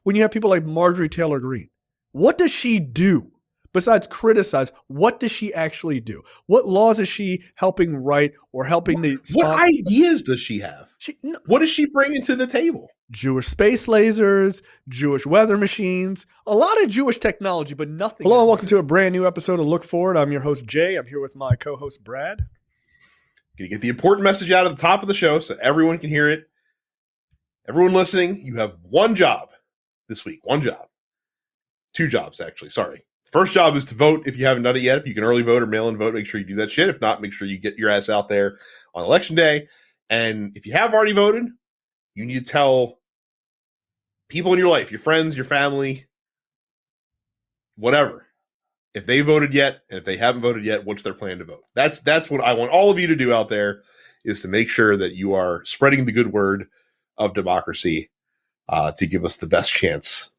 when you have people like Marjorie Taylor Greene? What does she do besides criticize? What does she actually do? What laws is she helping write or helping to sponsor? What ideas does she have? What does she bring to the table? Jewish space lasers, Jewish weather machines, a lot of Jewish technology, but nothing Hello else. And welcome to a brand new episode of Look Forward. I'm your host, Jay. I'm here with my co-host, Brad. Gonna get the important message out at the top of the show so everyone can hear it. Everyone listening, you have one job this week. One job. Two jobs, actually. Sorry. First job is to vote if you haven't done it yet. If you can early vote or mail-in vote, make sure you do that shit. If not, make sure you get your ass out there on election day. And if you have already voted, you need to tell people in your life, your friends, your family, whatever, if they voted yet, and if they haven't voted yet, what's their plan to vote? That's what I want all of you to do out there, is to make sure that you are spreading the good word of democracy to give us the best chance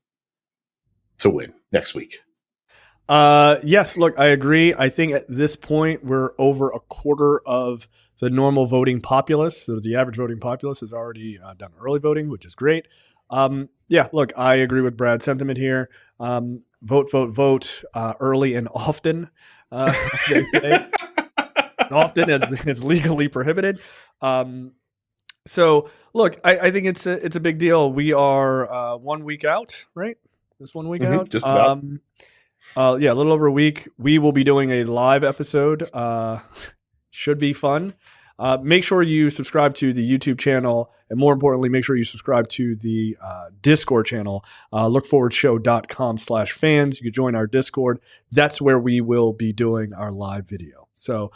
to win next week. Yes, look, I agree. I think at this point we're over a quarter of the normal voting populace. So the average voting populace has already done early voting, which is great. Yeah, look, I agree with Brad's sentiment here. Vote, vote, vote, early and often, as they say. Often as legally prohibited. So, look, I think it's a big deal. We are 1 week out, right? This 1 week out? Just about. Yeah, a little over a week. We will be doing a live episode. Should be fun. Make sure you subscribe to the YouTube channel, and more importantly, make sure you subscribe to the Discord channel, lookforwardshow.com/fans. You can join our Discord. That's where we will be doing our live video. So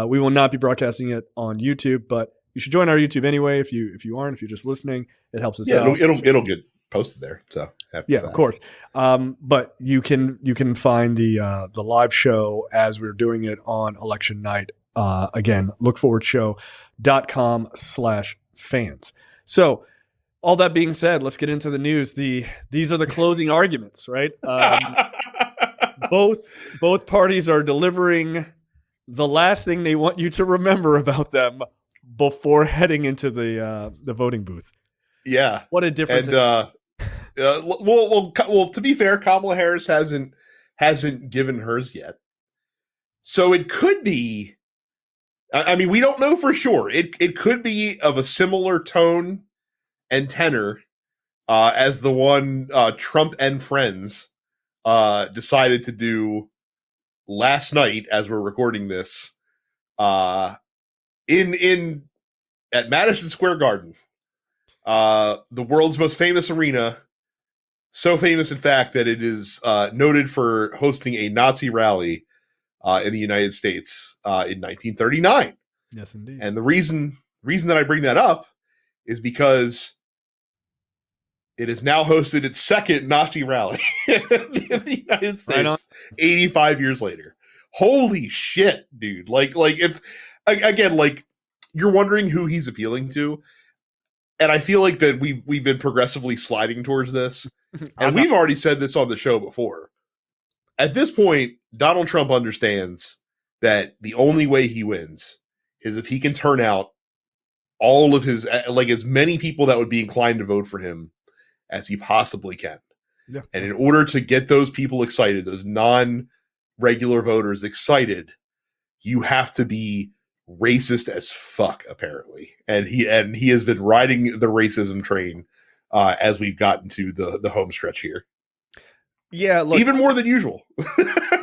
we will not be broadcasting it on YouTube, but you should join our YouTube anyway. If you aren't, if you're just listening, it helps us out. It'll get posted there. So yeah, of course. But you can find the live show as we're doing it on election night. Again, lookforwardshow.com/fans. So all that being said, let's get into the news. These are the closing arguments, right? Both parties are delivering the last thing they want you to remember about them before heading into the voting booth. Yeah. What a difference. And well, to be fair, Kamala Harris hasn't given hers yet. So it could be, I mean, we don't know for sure. It could be of a similar tone and tenor as the one Trump and friends decided to do last night as we're recording this at Madison Square Garden, the world's most famous arena. So famous, in fact, that it is noted for hosting a Nazi rally in the United States in 1939. Yes, indeed. And the reason that I bring that up is because it has now hosted its second Nazi rally in the United States 85 years later. Holy shit, dude. Like if, again, like, you're wondering who he's appealing to. And I feel like that we've been progressively sliding towards this. And we've already said this on the show before. At this point, Donald Trump understands that the only way he wins is if he can turn out all of his, like, as many people that would be inclined to vote for him as he possibly can. Yeah. And in order to get those people excited, those non-regular voters excited, you have to be racist as fuck, apparently. And he has been riding the racism train as we've gotten to the home stretch here. Yeah, look, even more than usual.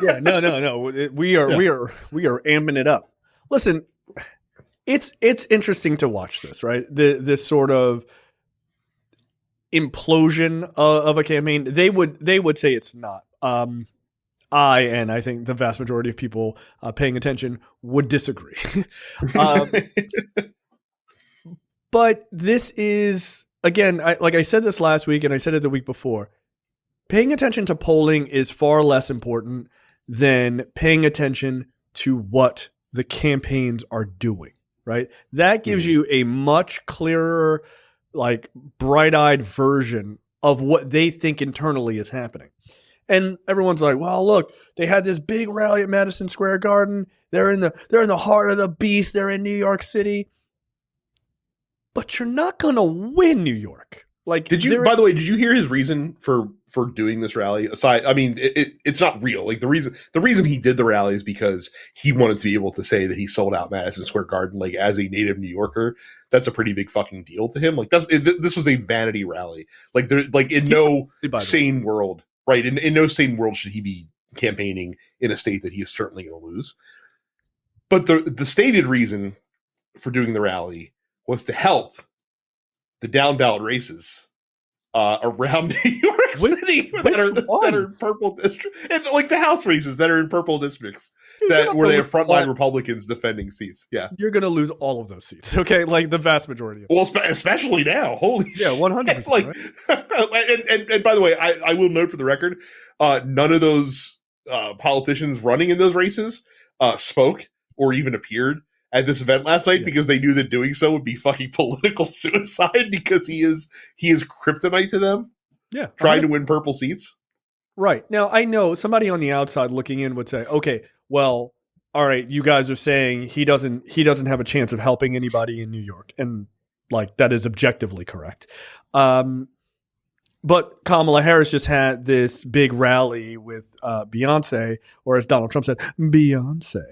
Yeah, no. We are amping it up. Listen, it's interesting to watch this, right? This sort of implosion of a campaign. They would say it's not. I think the vast majority of people paying attention would disagree. But this is, again, like I said this last week, and I said it the week before. Paying attention to polling is far less important than paying attention to what the campaigns are doing, right? That gives you a much clearer, like, bright-eyed version of what they think internally is happening. And everyone's like, well, look, they had this big rally at Madison Square Garden. They're in the heart of the beast. They're in New York City. But you're not going to win New York. Like, Did you? By the way, did you hear his reason for doing this rally? Aside, I mean, it's not real. Like the reason he did the rally is because he wanted to be able to say that he sold out Madison Square Garden, like as a native New Yorker. That's a pretty big fucking deal to him. Like this was a vanity rally. Like there, like in no sane world, right? In no sane world should he be campaigning in a state that he is certainly going to lose. But the stated reason for doing the rally was to help the down ballot races around New York City that are purple districts, and like the House races that are in purple districts where they have frontline Republicans defending seats. Yeah, you're gonna lose all of those seats. Okay, like the vast majority of them. Well, especially now. Holy 100%. Like, right? and by the way, I will note for the record, none of those politicians running in those races spoke or even appeared at this event last night because they knew that doing so would be fucking political suicide because he is kryptonite to them. Yeah. Trying to win purple seats. Right. Now, I know somebody on the outside looking in would say, okay, well, all right, you guys are saying he doesn't have a chance of helping anybody in New York. And like that is objectively correct. But Kamala Harris just had this big rally with Beyonce, or as Donald Trump said, Beyonce.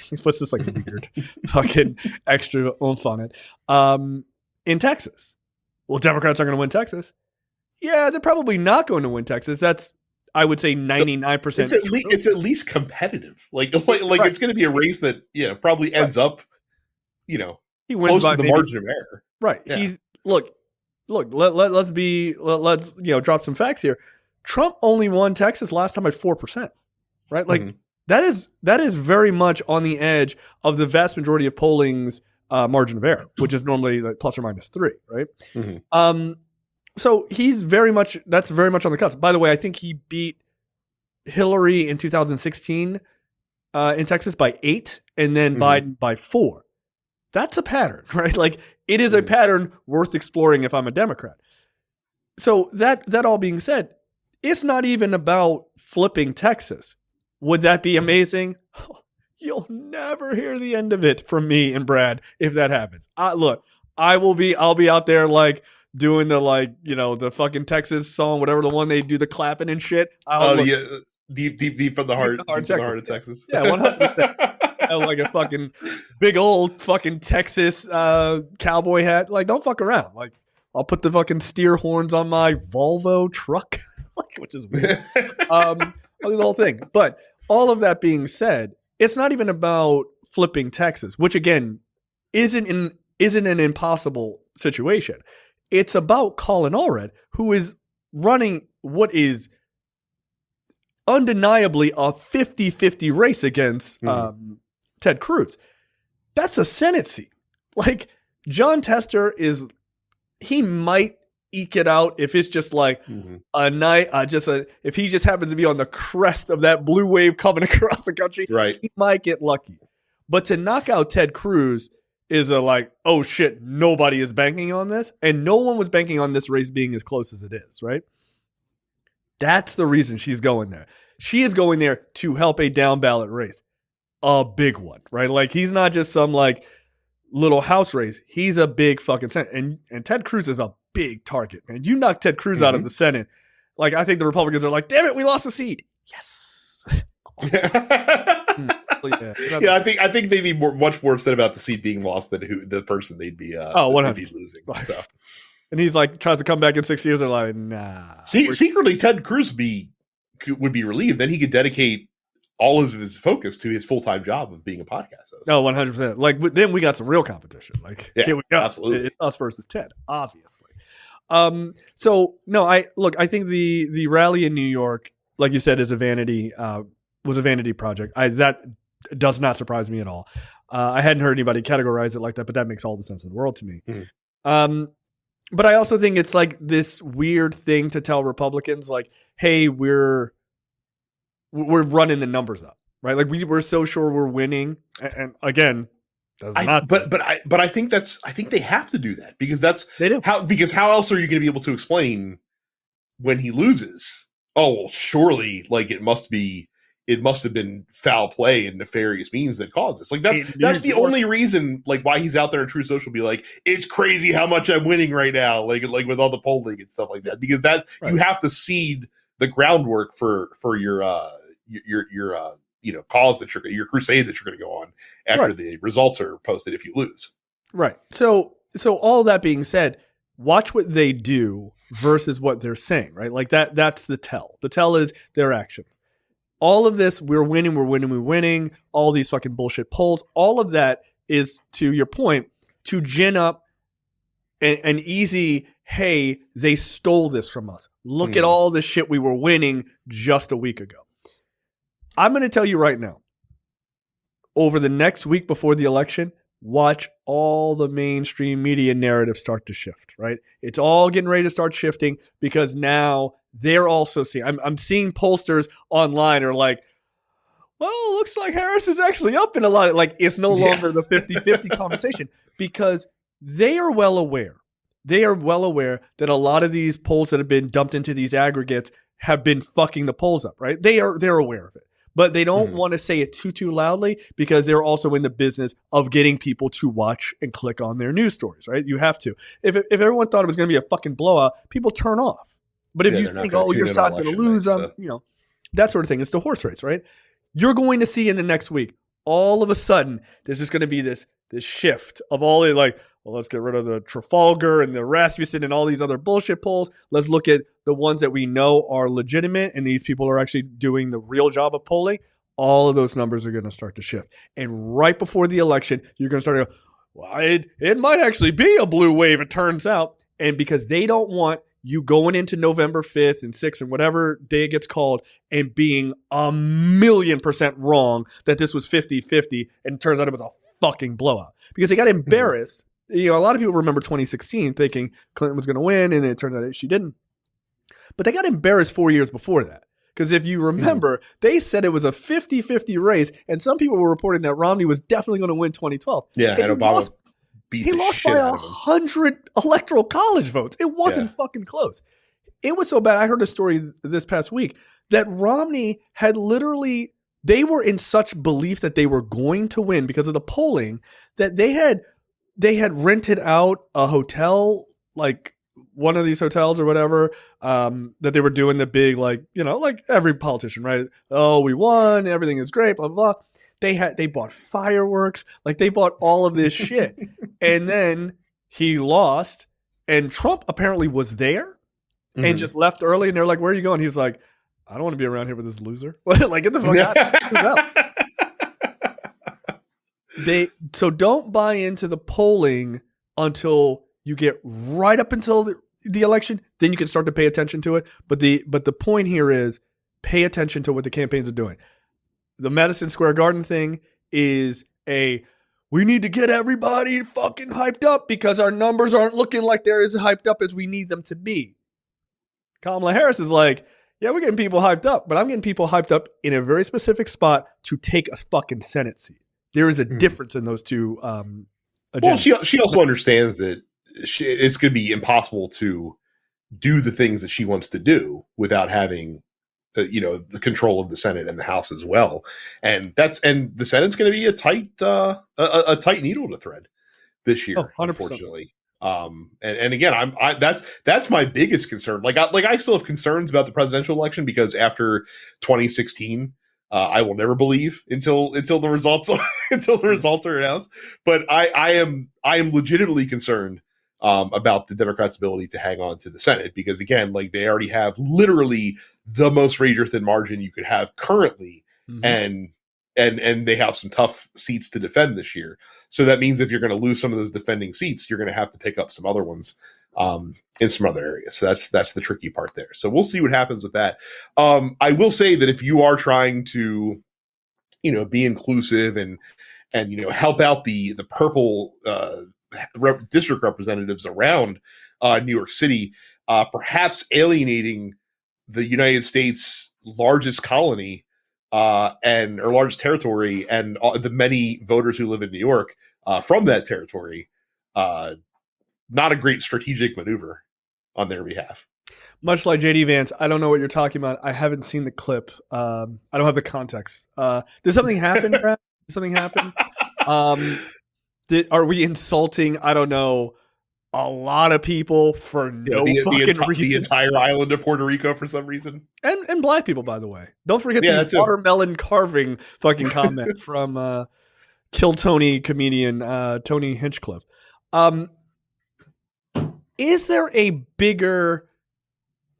He puts this like weird fucking extra oomph on it. In Texas. Well, Democrats are going to win Texas. Yeah, they're probably not going to win Texas. That's, I would say, 99%. It's at least competitive. Like right. It's going to be a race that probably ends up, he wins close to the margin of error. Right. Yeah. He's look. Let's drop some facts here. Trump only won Texas last time at 4%, right? Like that is very much on the edge of the vast majority of polling's margin of error, which is normally like plus or minus 3, right? Mm-hmm. So that's very much on the cusp. By the way, I think he beat Hillary in 2016 in Texas by 8, and then Biden by 4. That's a pattern, right? Like it is a pattern worth exploring if I'm a Democrat. So that all being said, it's not even about flipping Texas. Would that be amazing? You'll never hear the end of it from me and Brad if that happens. I'll be out there like doing the the fucking Texas song, whatever the one they do the clapping and shit. Deep from the heart, deep from the heart of Texas. Yeah, 100%. Like a fucking big old fucking Texas cowboy hat. Like, don't fuck around. Like, I'll put the fucking steer horns on my Volvo truck, which is weird. I'll do the whole thing. But all of that being said, it's not even about flipping Texas, which again isn't an impossible situation. It's about Colin Allred, who is running what is undeniably a 50-50 race against Ted Cruz. That's a Senate seat. Like John Tester he might eke it out if it's just like a night, if he just happens to be on the crest of that blue wave coming across the country, right? He might get lucky. But to knock out Ted Cruz is oh shit, nobody is banking on this, and no one was banking on this race being as close as it is, right? That's the reason she's going there. She is going there to help a down ballot race. A big one, right? Like he's not just some like little house race. He's a big fucking Senate. And Ted Cruz is a big target, man. You knock Ted Cruz out of the Senate. Like I think the Republicans are like, damn it, we lost a seat. Yes. I think they'd be much more upset about the seat being lost than the person they'd be losing. So. And he's like tries to come back in 6 years. They're like, nah. Secretly, Ted Cruz would be relieved. Then he could dedicate all of his focus to his full-time job of being a podcast host. No, 100%. Like then we got some real competition. Like here we go. Absolutely. It's us versus Ted, obviously. So no, I think the rally in New York, like you said, was a vanity project. That does not surprise me at all. I hadn't heard anybody categorize it like that, but that makes all the sense in the world to me. But I also think it's like this weird thing to tell Republicans, like, hey, we're running the numbers up, right? Like we're so sure we're winning, and again, But I think they have to do that because they do. How else are you going to be able to explain when he loses? Oh well, surely like it must be it must have been foul play and nefarious means that caused this. Like that's the only reason, like, why he's out there in True Social be like, it's crazy how much I'm winning right now, like with all the polling and stuff like that, because that you have to seed the groundwork for your cause that your crusade that you're going to go on after the results are posted if you lose. Right. So all that being said, watch what they do versus what they're saying, right? Like that's the tell. The tell is their actions. All of this, we're winning. All these fucking bullshit polls, all of that is, to your point, to gin up an easy, hey, they stole this from us. Look at all the shit we were winning just a week ago. I'm going to tell you right now, over the next week before the election, watch all the mainstream media narratives start to shift, right? It's all getting ready to start shifting because now they're also seeing, I'm seeing pollsters online are like, well, it looks like Harris is actually up in a lot of, like, it's no longer the 50-50 conversation, because they are well aware. They are well aware that a lot of these polls that have been dumped into these aggregates have been fucking the polls up, right? They're aware of it. But they don't want to say it too loudly because they're also in the business of getting people to watch and click on their news stories, right? You have to. If everyone thought it was going to be a fucking blowout, people turn off. But if you think, your side's going to lose, that sort of thing. It's the horse race, right? You're going to see in the next week, all of a sudden, there's just going to be this shift of all the, like, well, let's get rid of the Trafalgar and the Rasmussen and all these other bullshit polls. Let's look at the ones that we know are legitimate and these people are actually doing the real job of polling. All of those numbers are going to start to shift. And right before the election, you're going to start to go, well, it might actually be a blue wave, it turns out. And because they don't want you going into November 5th and 6th and whatever day it gets called and being 1,000,000% wrong that this was 50-50 and it turns out it was a fucking blowout. Because they got embarrassed. A lot of people remember 2016 thinking Clinton was going to win, and it turned out she didn't. But they got embarrassed 4 years before that. Because if you remember, they said it was a 50-50 race, and some people were reporting that Romney was definitely going to win 2012. Yeah, and Obama beat the shit out of him. He lost by 100 electoral college votes. It wasn't fucking close. It was so bad. I heard a story this past week that Romney had literally, they were in such belief that they were going to win because of the polling that they had rented out a hotel, like one of these hotels or whatever, that they were doing the big, like every politician, right? Oh, we won. Everything is great, blah, blah, blah. They bought fireworks. Like, they bought all of this shit. And then he lost, and Trump apparently was there and just left early. And they're like, where are you going? He was like, I don't want to be around here with this loser. Like, get the fuck out. So don't buy into the polling until you get right up until the election. Then you can start to pay attention to it. But the point here is pay attention to what the campaigns are doing. The Madison Square Garden thing is we need to get everybody fucking hyped up because our numbers aren't looking like they're as hyped up as we need them to be. Kamala Harris is like, yeah, we're getting people hyped up, but I'm getting people hyped up in a very specific spot to take a fucking Senate seat. There is a difference in those two agendas. Well, she also understands that it's going to be impossible to do the things that she wants to do without having the control of the Senate and the House as well. And the Senate's going to be a tight needle to thread this year, 100%. Unfortunately. And again, that's my biggest concern. Like I still have concerns about the presidential election because after 2016, I will never believe until the results are announced. But I am legitimately concerned about the Democrats' ability to hang on to the Senate because, again, like, they already have literally the most razor thin margin you could have currently, and they have some tough seats to defend this year. So that means if you're going to lose some of those defending seats, you're going to have to pick up some other ones in some other areas. So that's the tricky part there. So we'll see what happens with that. I will say that if you are trying to, be inclusive and help out the purple district representatives around New York City, perhaps alienating the United States' largest colony or largest territory and the many voters who live in New York from that territory, not a great strategic maneuver on their behalf. Much like JD Vance, I don't know what you're talking about. I haven't seen the clip. I don't have the context. Did something happen, Brad? Did something happen? Are we insulting, I don't know, a lot of people for no fucking reason? The entire island of Puerto Rico for some reason. And black people, by the way. Don't forget the watermelon carving fucking comment from Kill Tony comedian Tony Hinchcliffe. Is there a bigger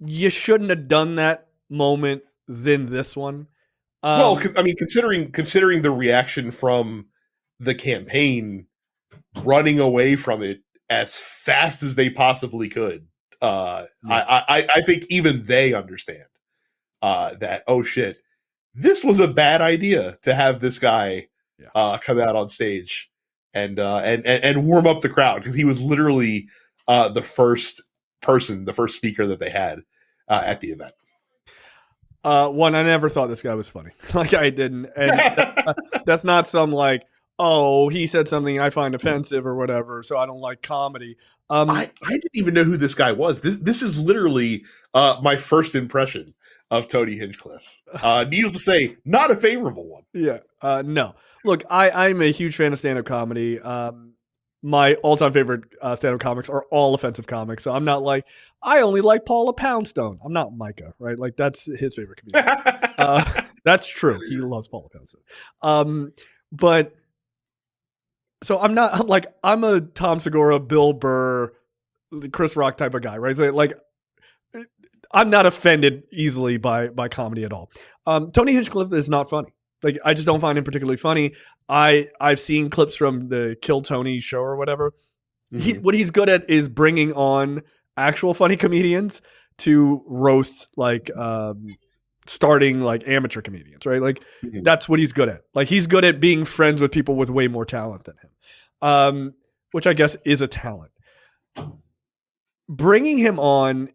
you shouldn't have done that moment than this one? Well, I mean, considering the reaction from the campaign running away from it as fast as they possibly could, I think even they understand that, oh shit, this was a bad idea to have this guy come out on stage and warm up the crowd, because he was literally the first speaker that they had at the event. One, I never thought this guy was funny. Like, I didn't. And that's not some like, oh, he said something I find offensive or whatever, so I don't like comedy. I didn't even know who this guy was. This is literally my first impression of Tony Hinchcliffe. Needless to say, not a favorable one. Yeah. No. Look, I'm a huge fan of stand-up comedy. My all-time favorite stand-up comics are all offensive comics. So I'm not like, I only like Paula Poundstone. I'm not Micah, right? Like, that's his favorite comedian. That's true. He loves Paula Poundstone. But so I'm a Tom Segura, Bill Burr, Chris Rock type of guy, right? So like, I'm not offended easily by comedy at all. Tony Hinchcliffe is not funny. Like, I just don't find him particularly funny. I've seen clips from the Kill Tony show or whatever. Mm-hmm. What he's good at is bringing on actual funny comedians to roast like starting like amateur comedians, right? Like, that's what he's good at. Like, he's good at being friends with people with way more talent than him, which I guess is a talent. Bringing him on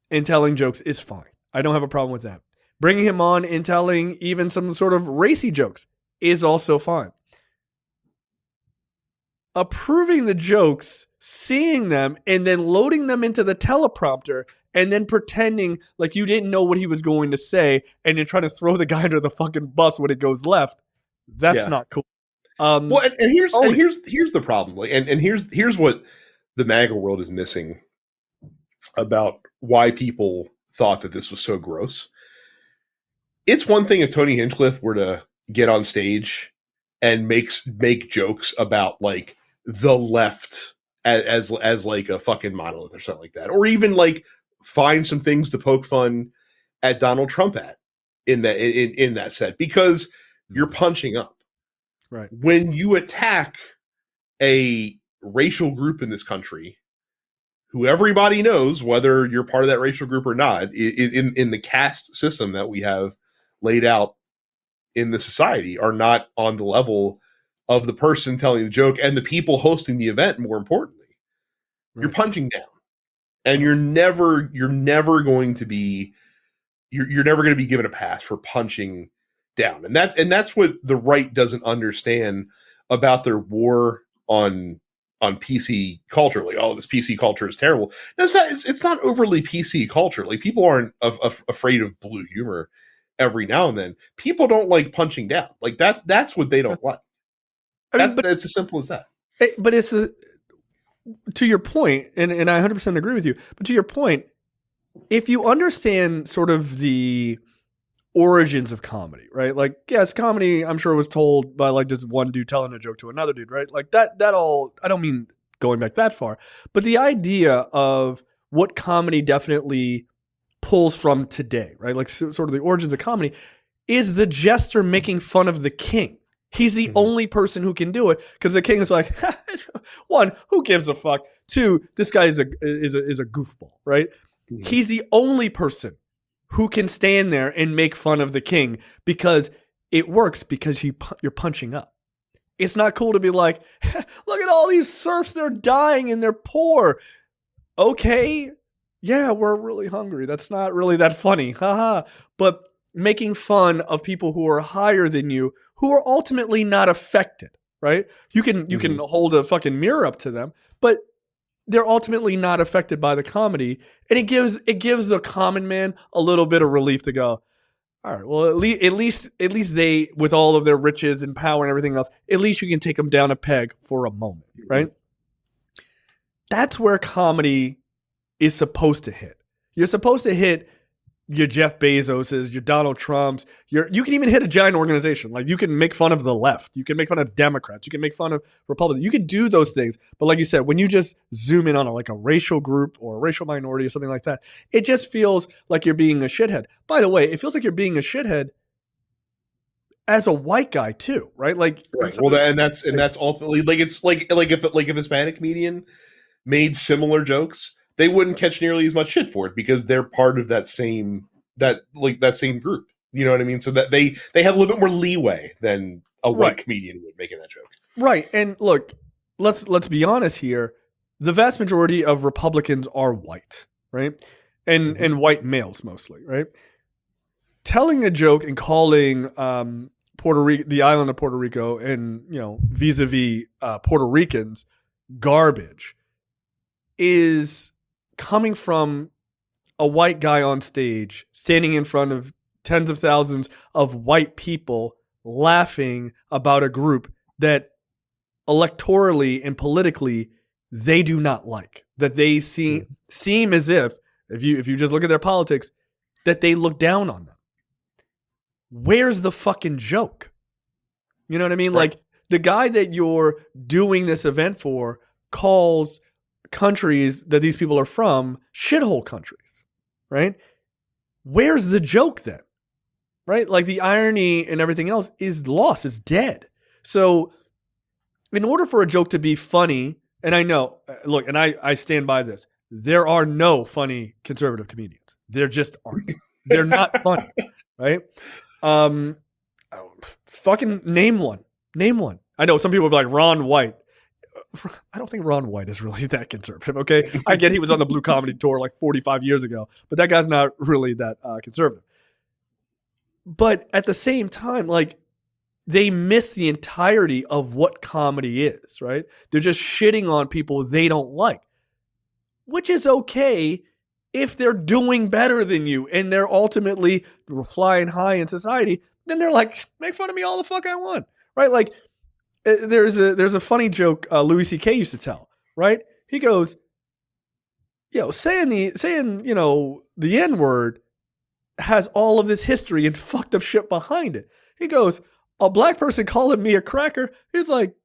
and telling jokes is fine. I don't have a problem with that. Bringing him on and telling even some sort of racy jokes is also fine. Approving the jokes, seeing them, and then loading them into the teleprompter, and then pretending like you didn't know what he was going to say, and then trying to throw the guy under the fucking bus when it goes left. That's not cool. Well, and here's the problem. Like, and here's what the MAGA world is missing about why people thought that this was so gross. It's one thing if Tony Hinchcliffe were to get on stage and make jokes about like the left as like a fucking monolith or something like that, or even like find some things to poke fun at Donald Trump at in that set, because you're punching up. Right. When you attack a racial group in this country, who everybody knows, whether you're part of that racial group or not, in the caste system that we have laid out in the society, are not on the level of the person telling the joke and the people hosting the event. More importantly, you're punching down, and you're never going to be given a pass for punching down. And that's what the right doesn't understand about their war on PC culture. Like, oh, this PC culture is terrible. No, it's not overly PC culture. Like, people aren't afraid of blue humor every now and then. People don't like punching down. Like, that's what they don't like. It's as simple as that. But it's to your point, and I 100% agree with you, but to your point, if you understand sort of the origins of comedy, right? Like, yes, comedy, I'm sure, was told by like just one dude telling a joke to another dude, right? Like that all, I don't mean going back that far, but the idea of what comedy definitely pulls from today, right? Like sort of the origins of comedy is the jester making fun of the king. He's the only person who can do it, because the king is like, one, who gives a fuck? Two, this guy is a goofball, right? Mm-hmm. He's the only person who can stand there and make fun of the king, because it works, because you're punching up. It's not cool to be like, look at all these serfs, they're dying and they're poor. Okay, yeah, we're really hungry. That's not really that funny. Haha. But making fun of people who are higher than you, who are ultimately not affected, right? You can hold a fucking mirror up to them, but they're ultimately not affected by the comedy, and it gives the common man a little bit of relief to go, all right, well, at least they, with all of their riches and power and everything else, at least you can take them down a peg for a moment, right? That's where comedy is supposed to hit. You're supposed to hit your Jeff Bezoses, your Donald Trumps. You can even hit a giant organization. Like, you can make fun of the left. You can make fun of Democrats. You can make fun of Republicans. You can do those things. But like you said, when you just zoom in on like a racial group or a racial minority or something like that, it just feels like you're being a shithead. By the way, it feels like you're being a shithead as a white guy too, right? Like, right. Well, and that's ultimately, like, it's like if a Hispanic comedian made similar jokes, they wouldn't catch nearly as much shit for it because they're part of that same group. You know what I mean? So that they have a little bit more leeway than a white comedian would making that joke. Right. And look, let's be honest here. The vast majority of Republicans are white, right? And white males mostly, right? Telling a joke and calling Puerto Rico, the island of Puerto Rico, and vis-a-vis Puerto Ricans garbage is coming from a white guy on stage standing in front of tens of thousands of white people laughing about a group that electorally and politically they do not like, that they seem as if you just look at their politics, that they look down on them. Where's the fucking joke? You know what I mean? Right. Like, the guy that you're doing this event for calls countries that these people are from shithole countries, right? Where's the joke then? Right? Like, the irony and everything else is lost, it's dead. So in order for a joke to be funny, and I know, look, and I stand by this, there are no funny conservative comedians. There just aren't. They're not funny, right? Fucking name one. I know some people will be like Ron White. I don't think Ron White is really that conservative, okay? I get he was on the Blue Comedy Tour like 45 years ago, but that guy's not really that conservative. But at the same time, like, they miss the entirety of what comedy is, right? They're just shitting on people they don't like, which is okay if they're doing better than you and they're ultimately flying high in society. Then they're like, make fun of me all the fuck I want, right? Like, there's a funny joke Louis C.K. used to tell, right? He goes, saying the N-word has all of this history and fucked up shit behind it. He goes, a black person calling me a cracker, he's like,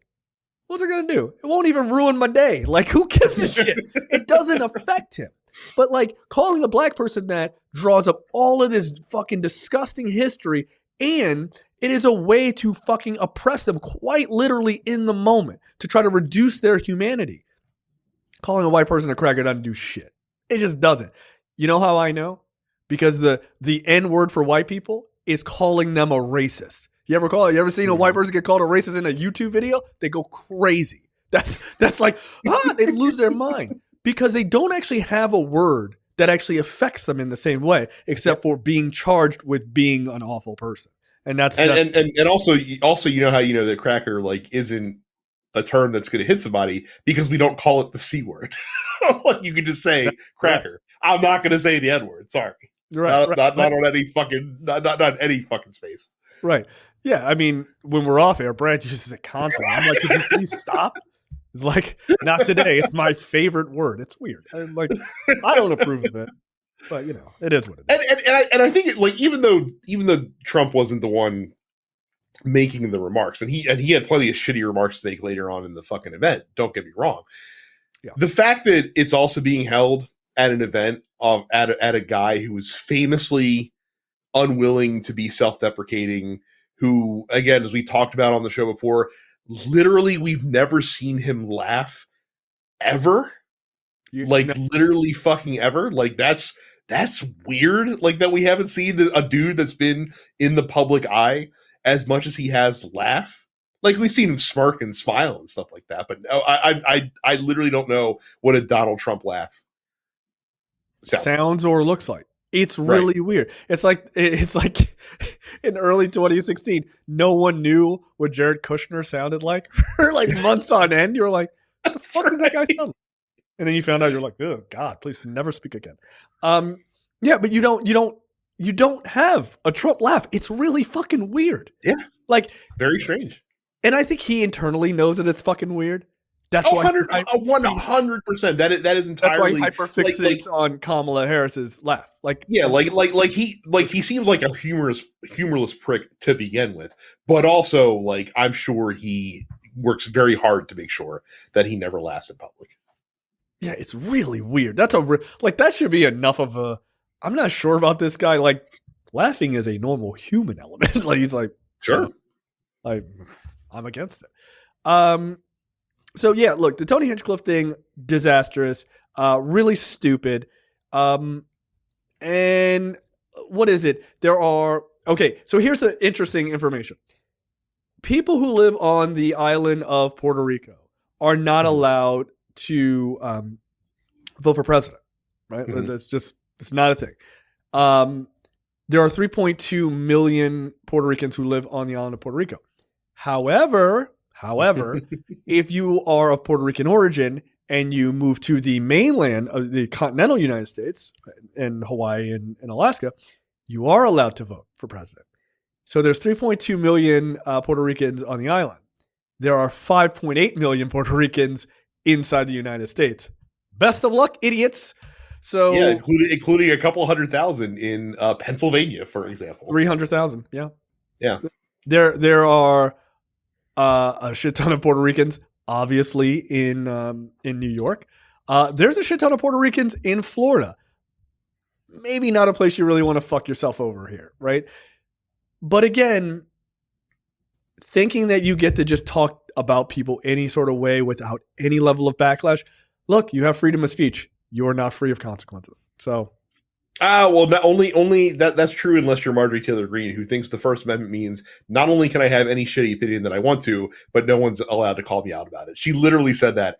what's it gonna do? It won't even ruin my day. Like, who gives a shit? It doesn't affect him. But like, calling a black person that draws up all of this fucking disgusting history, and it is a way to fucking oppress them quite literally in the moment to try to reduce their humanity. Calling a white person a cracker doesn't do shit. It just doesn't. You know how I know? Because the N word for white people is calling them a racist. You ever seen a white person get called a racist in a YouTube video? They go crazy. That's like, they lose their mind because they don't actually have a word that actually affects them in the same way, except for being charged with being an awful person. And that's also you know how you know that cracker like isn't a term that's going to hit somebody because we don't call it the C word. Like, you can just say cracker. Right. I'm not going to say the N word. Sorry. Right. Not on any fucking not any fucking space. Right. Yeah. I mean, when we're off air, Brad uses it constantly. I'm like, could you please stop? It's like, not today. It's my favorite word. It's weird. I'm like, I don't approve of it. But it is what it is. And I think even though Trump wasn't the one making the remarks, and he had plenty of shitty remarks to make later on in the fucking event. Don't get me wrong. Yeah. The fact that it's also being held at an event at a guy who was famously unwilling to be self-deprecating, who, again, as we talked about on the show before, literally we've never seen him laugh ever. Literally fucking ever. Like, that's weird. Like, that we haven't seen a dude that's been in the public eye as much as he has laugh. Like, we've seen him smirk and smile and stuff like that, but no, I literally don't know what a Donald Trump laugh sounds or looks like. It's really weird. It's like in early 2016, no one knew what Jared Kushner sounded like for like months on end. You're like, what the fuck does that guy sound like? And then you found out, you're like, oh God, please never speak again. Yeah, but you don't have a Trump laugh. It's really fucking weird. Yeah. Like, very strange. And I think he internally knows that it's fucking weird. That's why 100%. That is entirely. That's why hyperfixates on Kamala Harris's laugh. Like, yeah, like he seems like a humorless prick to begin with, but also like I'm sure he works very hard to make sure that he never laughs in public. Yeah, it's really weird. That's that should be enough of a. I'm not sure about this guy. Like, laughing is a normal human element. Like, he's like, sure, I'm against it. So yeah, look, the Tony Hinchcliffe thing, disastrous, really stupid. And what is it? So here's some interesting information. People who live on the island of Puerto Rico are not allowed to vote for president, right? Mm-hmm. It's not a thing. There are 3.2 million Puerto Ricans who live on the island of Puerto Rico. However, if you are of Puerto Rican origin and you move to the mainland of the continental United States and Hawaii and Alaska, you are allowed to vote for president. So there's 3.2 million Puerto Ricans on the island. There are 5.8 million Puerto Ricans inside the United States. Best of luck, idiots. So yeah, including a couple 100,000 in Pennsylvania, for example. 300,000. Yeah. Yeah. There are a shit ton of Puerto Ricans, obviously, in New York. There's a shit ton of Puerto Ricans in Florida. Maybe not a place you really want to fuck yourself over here, right? But again, thinking that you get to just talk about people any sort of way without any level of backlash. Look, you have freedom of speech. You are not free of consequences. So, well, not only that's true unless you're Marjorie Taylor Greene, who thinks the First Amendment means not only can I have any shitty opinion that I want to, but no one's allowed to call me out about it. She literally said that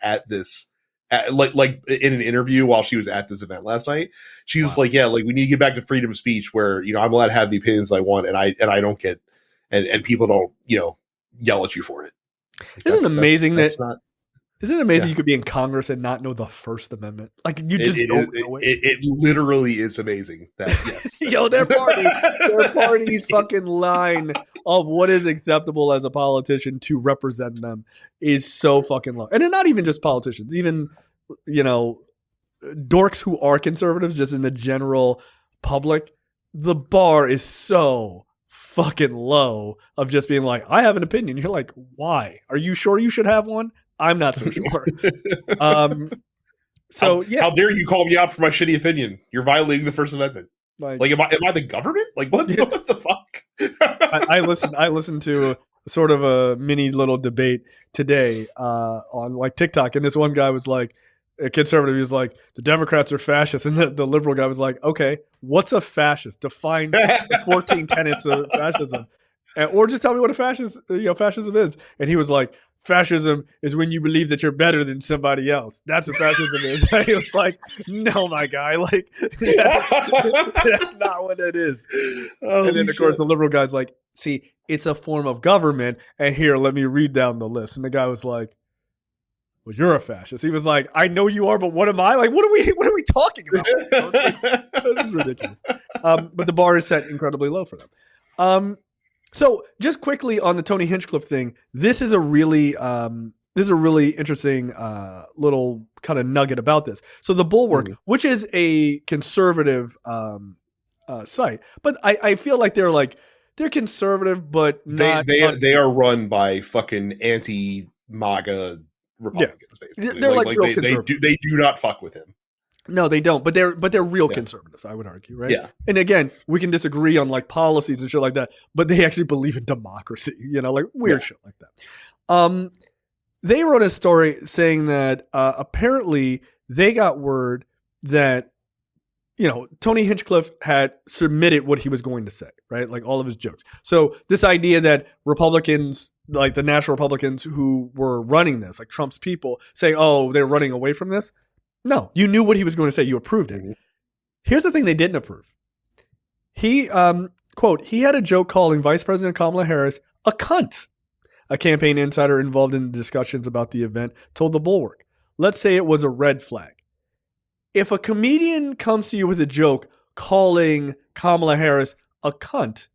like in an interview while she was at this event last night. She's like, yeah, like we need to get back to freedom of speech where, I'm allowed to have the opinions I want and I don't get and people don't, yell at you for it. Like, Isn't it amazing Isn't it amazing you could be in Congress and not know the First Amendment? Like, you just don't know it. It literally is amazing that, yes. Yo, their party's fucking line of what is acceptable as a politician to represent them is so fucking low. And not even just politicians, even, dorks who are conservatives, just in the general public, the bar is so fucking low of just being like, I have an opinion. You're like, why? Are you sure you should have one? I'm not so sure. How dare you call me out for my shitty opinion? You're violating the First Amendment. Like am I the government? Like, what the fuck? I listened to sort of a mini little debate today on like TikTok, and this one guy was like, a conservative, he was like, the Democrats are fascists, and the liberal guy was like, okay, what's a fascist? Define the 14 tenets of fascism. Or just tell me what fascism is. And he was like, fascism is when you believe that you're better than somebody else. That's what fascism is. And he was like, no, my guy, like that's not what it is. And then of course the liberal guy's like, see, it's a form of government. And here, let me read down the list. And the guy was like, well, you're a fascist. He was like, I know you are, but what am I? Like, what are we talking about? This is ridiculous. But the bar is set incredibly low for them. So just quickly on the Tony Hinchcliffe thing, this is a really interesting little kind of nugget about this. So the Bulwark, which is a conservative site, but I feel like they're conservative, but not. They are run by fucking anti-MAGA Republicans, basically. They're like real conservatives. They do not fuck with him. No, they don't. But they're real conservatives, I would argue, right? Yeah. And again, we can disagree on like policies and shit like that, but they actually believe in democracy, like weird shit like that. They wrote a story saying that apparently they got word that Tony Hinchcliffe had submitted what he was going to say, right? Like all of his jokes. So this idea that Republicans, like the national Republicans who were running this, like Trump's people, say, oh, they're running away from this. No, you knew what he was going to say. You approved it. Here's the thing they didn't approve. He, quote, he had a joke calling Vice President Kamala Harris a cunt. A campaign insider involved in discussions about the event told The Bulwark. let's say it was a red flag. If a comedian comes to you with a joke calling Kamala Harris a cunt,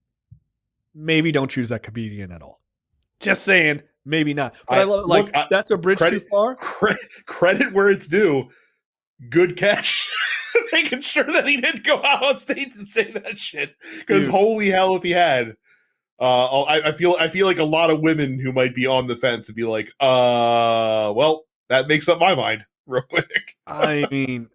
maybe don't choose that comedian at all. Just saying, maybe not. But I love, like, that's a bridge too far. Credit where it's due. Good catch. Making sure that he didn't go out on stage and say that shit. Because holy hell, if he had, I feel like a lot of women who might be on the fence would be like, well, that makes up my mind real quick. I mean,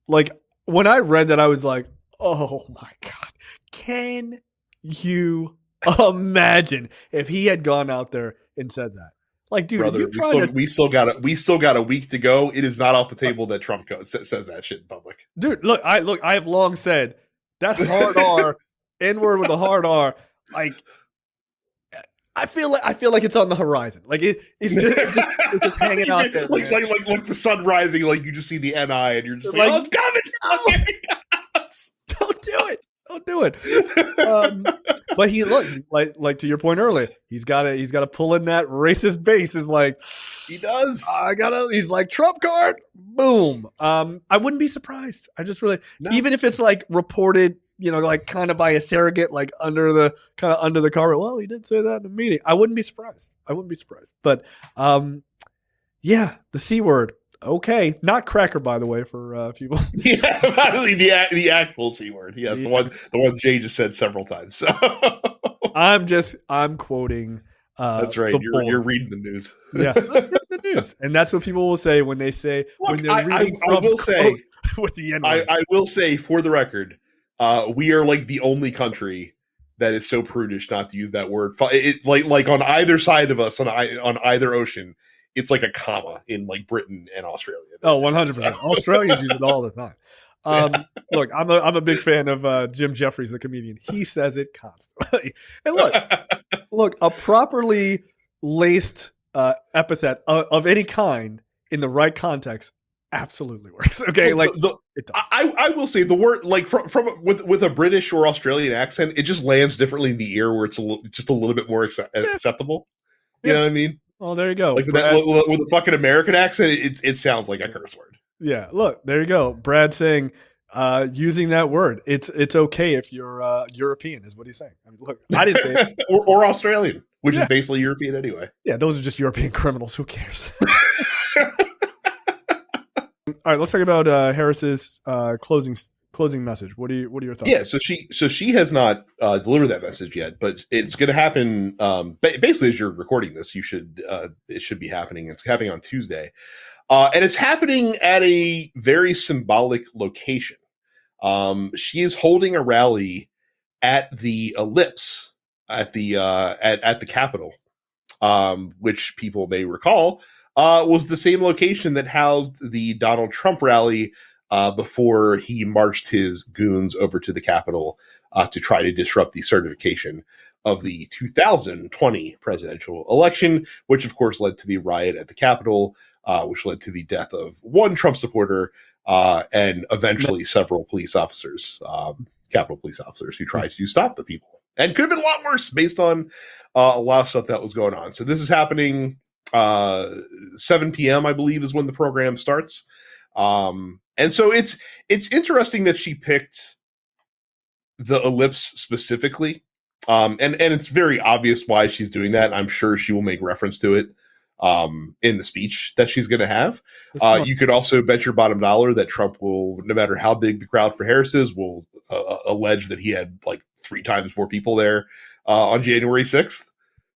like, when I read that, I was like, oh my God, can you imagine if he had gone out there and said that? Like, dude, brother, we still got a week to go. It is not off the table that Trump says that shit in public. Dude, look, I have long said that hard R, N-word with a hard R, like, I feel like it's on the horizon. Like it's just hanging out there. Like the sun rising, like you just see the NI and you're just like, oh, it's coming. No! Here it comes. Don't do it. But he like to your point earlier, he's got to pull in that racist base. Is like he does. He's like Trump card. Boom. I wouldn't be surprised. I just really, even if it's like reported, like kind of by a surrogate, like under the carpet. Well, he did say that in a meeting. I wouldn't be surprised. But yeah, the C word. Okay, not cracker, by the way, for people. Yeah, the actual C word. Yes, the one Jay just said several times. So. I'm quoting. That's right. You're reading the news. Yeah, the news, and that's what people will say when they say when they're reading Trump's quote with the N-word. I will say, for the record, we are like the only country that is so prudish not to use that word. It like on either side of us on either ocean. It's like a comma in like Britain and Australia. 100%. Australians use it all the time. Look, I'm a big fan of Jim Jeffries, the comedian. He says it constantly. And look, a properly laced epithet of any kind in the right context absolutely works. Okay, like it does. I will say the word like from with a British or Australian accent, it just lands differently in the ear where it's just a little bit more acceptable. You know what I mean? Oh, there you go. Like with a fucking American accent, it sounds like a curse word. Yeah, look, there you go. Brad saying, using that word, it's okay if you're European, is what he's saying. I mean, look, I didn't say it. or Australian, which is basically European anyway. Yeah, those are just European criminals. Who cares? All right, let's talk about Harris's closing message. What are your thoughts? Yeah, so she has not delivered that message yet, but it's going to happen. Basically, as you're recording this, it should be happening. It's happening on Tuesday, and it's happening at a very symbolic location. She is holding a rally at the Ellipse at the Capitol, which people may recall was the same location that housed the Donald Trump rally. Before he marched his goons over to the Capitol to try to disrupt the certification of the 2020 presidential election, which of course led to the riot at the Capitol, which led to the death of one Trump supporter and eventually several police officers, Capitol police officers, who tried to stop the people. And could have been a lot worse based on a lot of stuff that was going on. So this is happening 7 p.m., I believe, is when the program starts. And so it's interesting that she picked the Ellipse specifically. And it's very obvious why she's doing that. I'm sure she will make reference to it in the speech that she's going to have. You could also bet your bottom dollar that Trump will, no matter how big the crowd for Harris is, will allege that he had like 3 times more people there on January 6th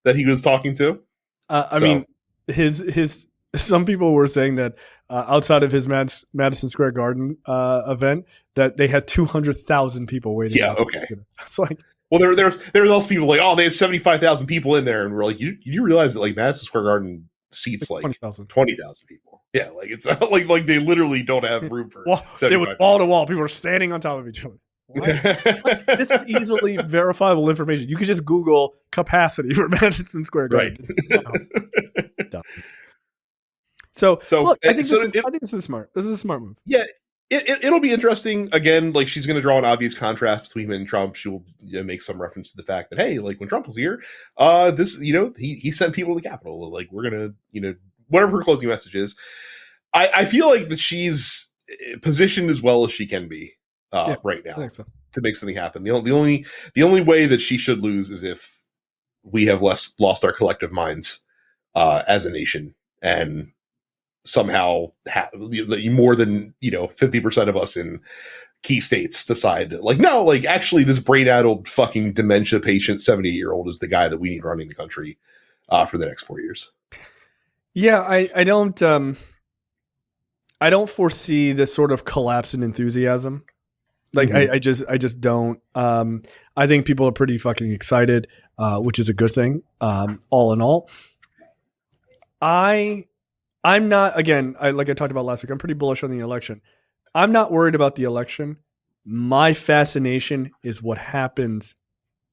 that he was talking to. I mean, his some people were saying that outside of his Madison Square Garden event, that they had 200,000 people waiting. Yeah, okay. It's like, well, there's also people like, oh, they had 75,000 people in there, and we're like, you realize that like Madison Square Garden seats like 20,000 people. Yeah, like it's like they literally don't have room for. Well, they were wall to wall. People were standing on top of each other. This is easily verifiable information. You could just Google capacity for Madison Square Garden. Right. So look, I think this is smart. This is a smart move. Yeah, it'll be interesting. Again, like she's going to draw an obvious contrast between him and Trump. She'll make some reference to the fact that, hey, like when Trump was here, this he sent people to the Capitol. Like we're gonna whatever her closing message is. I feel like that she's positioned as well as she can be right now to make something happen. The only way that she should lose is if we have lost our collective minds as a nation, and somehow more than 50% of us in key states decide like, no, like actually this brain-addled fucking dementia patient 78-year-old is the guy that we need running the country for the next 4 years. Yeah, I don't foresee this sort of collapse in enthusiasm. Like I just don't. I think people are pretty fucking excited, which is a good thing. All in all, I'm not, again, like I talked about last week, I'm pretty bullish on the election. I'm not worried about the election. My fascination is what happens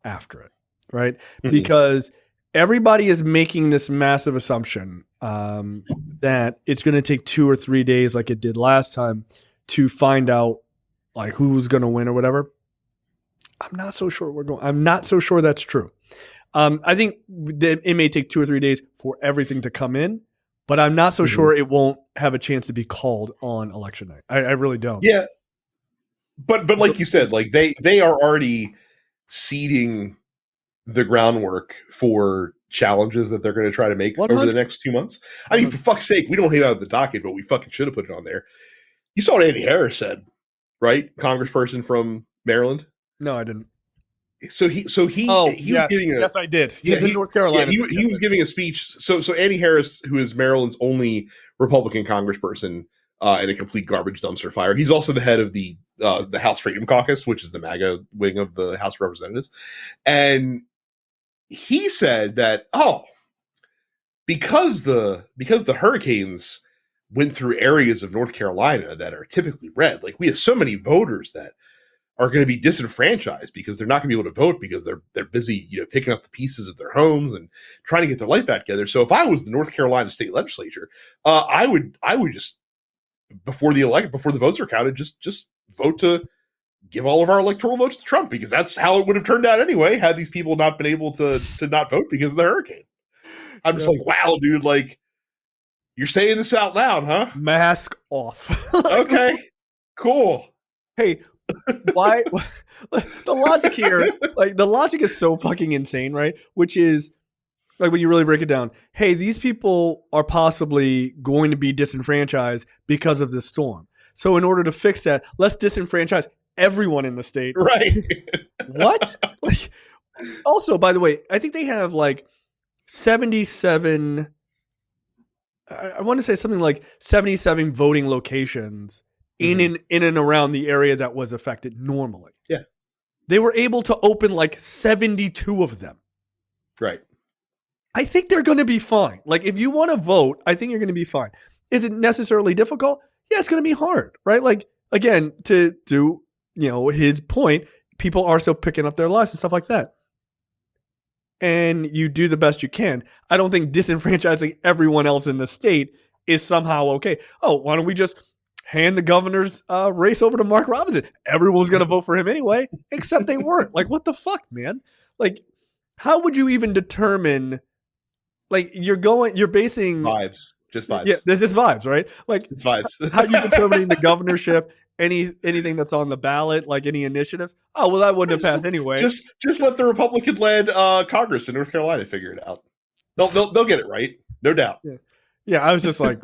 after it, right? Mm-hmm. Because everybody is making this massive assumption that it's going to take 2 or 3 days like it did last time to find out like who's going to win or whatever. I'm not so sure I'm not so sure that's true. I think that it may take 2 or 3 days for everything to come in, but I'm not so sure it won't have a chance to be called on election night. I really don't. Yeah. But like you said, like they are already seeding the groundwork for challenges that they're going to try to make 100. Over the next 2 months. I mean, for fuck's sake, we don't have it out the docket, but we fucking should have put it on there. You saw what Andy Harris said, right? Congressperson from Maryland. No, I didn't. So he was giving yes, I did. Yeah, in North Carolina. Yeah, he was giving a speech. So Andy Harris, who is Maryland's only Republican congressperson in a complete garbage dumpster fire, he's also the head of the House Freedom Caucus, which is the MAGA wing of the House of Representatives, and he said that because the hurricanes went through areas of North Carolina that are typically red, like we have so many voters that are going to be disenfranchised because they're not going to be able to vote because they're busy, picking up the pieces of their homes and trying to get their life back together. So if I was the North Carolina state legislature, I would just before the votes are counted, just vote to give all of our electoral votes to Trump, because that's how it would have turned out anyway had these people not been able to not vote because of the hurricane. I'm just like, wow, dude, like you're saying this out loud, huh? Mask off. Okay, cool. Hey. Why the logic here, like the logic is so fucking insane, right? Which is like when you really break it down, hey, these people are possibly going to be disenfranchised because of this storm. So in order to fix that, let's disenfranchise everyone in the state. Right. What? Like, also, by the way, I think they have like 77 I want to say something like 77 voting locations in and around the area that was affected normally. Yeah. They were able to open like 72 of them. Right. I think they're going to be fine. Like if you want to vote, I think you're going to be fine. Is it necessarily difficult? Yeah, it's going to be hard, right? Like again, to his point, people are still picking up their lives and stuff like that. And you do the best you can. I don't think disenfranchising everyone else in the state is somehow okay. Oh, why don't we just hand the governor's race over to Mark Robinson? Everyone's going to vote for him anyway, except they weren't. Like, what the fuck, man? Like, how would you even determine, like, you're basing... Vibes. Just vibes. Yeah, there's just vibes, right? Like, it's vibes. How are you determining the governorship, anything that's on the ballot, like any initiatives? Oh, well, that wouldn't have passed anyway. Just let the Republican-led Congress in North Carolina figure it out. They'll get it right, no doubt. Yeah, I was just like...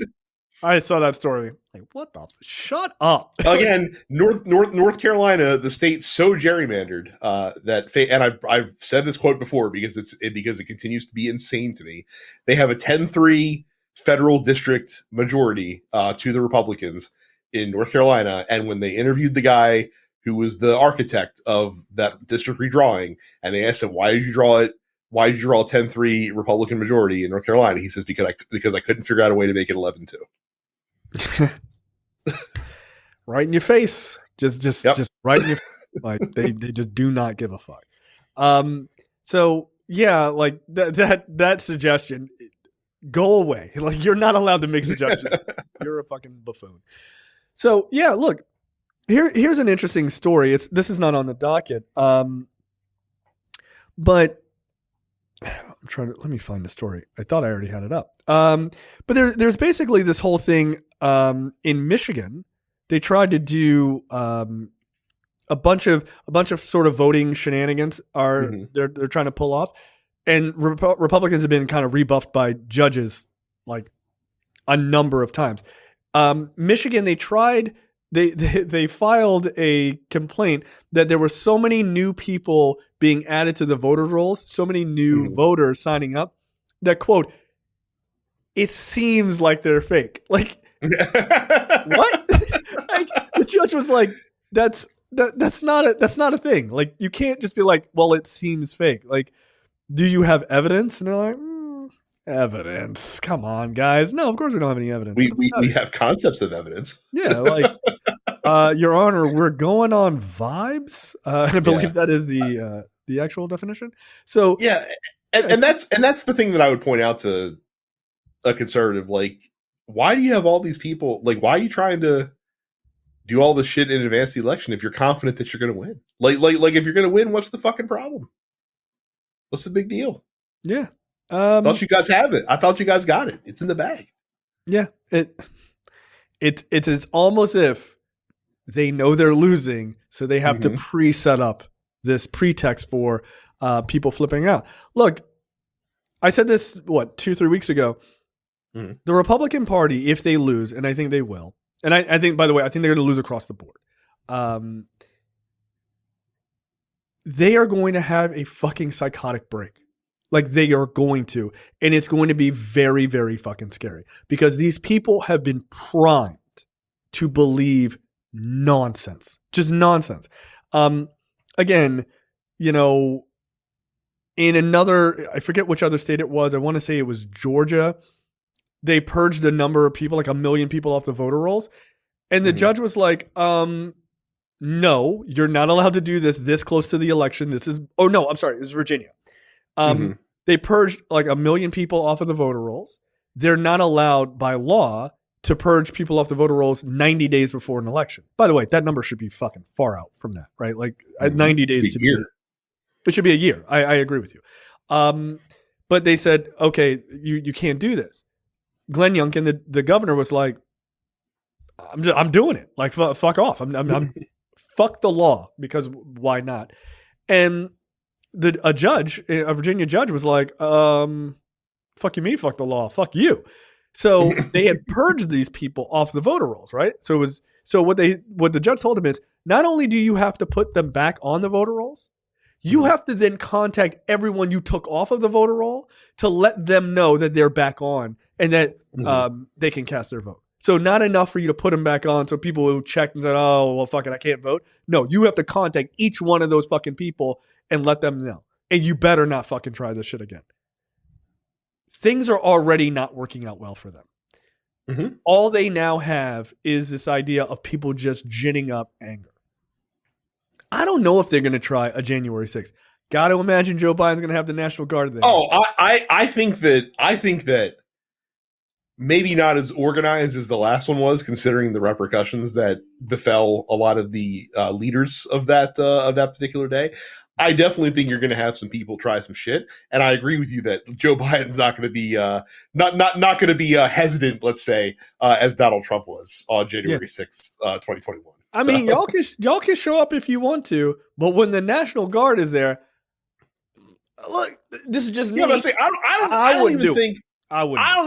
I saw that story. Like, what the? Shut up. Again, North Carolina, the state's so gerrymandered and I've said this quote before because it continues to be insane to me. They have a 10-3 federal district majority to the Republicans in North Carolina, and when they interviewed the guy who was the architect of that district redrawing, and they asked him, "Why did you draw it? Why did you draw a 10-3 Republican majority in North Carolina?" He says, because I couldn't figure out a way to make it 11-2. Right in your face. Just right in your like they just do not give a fuck. So yeah, like that suggestion, go away. Like you're not allowed to make suggestions. You're a fucking buffoon. So yeah, look, here's an interesting story. This is not on the docket. But I'm trying to let me find the story. I thought I already had it up. But there's basically this whole thing in Michigan. They tried to do a bunch of sort of voting shenanigans they're trying to pull off, and Republicans have been kind of rebuffed by judges like a number of times. Michigan, they filed a complaint that there were so many new people being added to the voter rolls, so many new voters signing up that, quote, it seems like they're fake. Like, what? Like, the judge was like, that's not a thing. Like, you can't just be like, well, it seems fake. Like, do you have evidence? And they're like, evidence? Come on, guys. No, of course we don't have any evidence. We have concepts of evidence. Yeah, like, Your Honor, we're going on vibes. I believe that is the actual definition. So yeah, and that's the thing that I would point out to a conservative. Like, why do you have all these people? Like, why are you trying to do all this shit in advance of the election if you're confident that you're going to win? Like if you're going to win, what's the fucking problem? What's the big deal? Yeah. I thought you guys have it. I thought you guys got it. It's in the bag. Yeah. It's almost if they know they're losing, so they have to pre-set up this pretext for people flipping out. Look, I said this, 2-3 weeks ago. The Republican Party, if they lose, and I think they will, and I think, by the way, I think they're going to lose across the board. They are going to have a fucking psychotic break. Like, they are going to. And it's going to be very, very fucking scary. Because these people have been primed to believe nonsense. Just nonsense. Again, in another, I forget which other state it was. I want to say it was Georgia. They purged a number of people, like 1 million people off the voter rolls. And the judge was like, no, you're not allowed to do this close to the election. It was Virginia. They purged like 1 million people off of the voter rolls. They're not allowed by law to purge people off the voter rolls 90 days before an election. By the way, that number should be fucking far out from that, right? Like 90 days to be. It should be a year. I agree with you. But they said, okay, you can't do this. Glenn Youngkin, the governor, was like, I'm doing it. Like, fuck off. I'm fuck the law, because why not? And a Virginia judge was like, fuck you, me, fuck the law, fuck you. So they had purged these people off the voter rolls, right? So what the judge told him is, not only do you have to put them back on the voter rolls, you have to then contact everyone you took off of the voter roll to let them know that they're back on and that they can cast their vote. So not enough for you to put them back on so people who checked and said, oh, well, fuck it, I can't vote. No, you have to contact each one of those fucking people and let them know. And you better not fucking try this shit again. Things are already not working out well for them. All they now have is this idea of people just ginning up anger. I don't know if they're going to try a January 6th. Got to imagine Joe Biden's going to have the National Guard there. Oh, I think that maybe not as organized as the last one was, considering the repercussions that befell a lot of the leaders of that particular day. I definitely think you're going to have some people try some shit, and I agree with you that Joe Biden's not going to be not going to be hesitant, let's say, as Donald Trump was on January 6th, 2021. I mean, y'all can show up if you want to, but when the National Guard is there, look, this is just me. I don't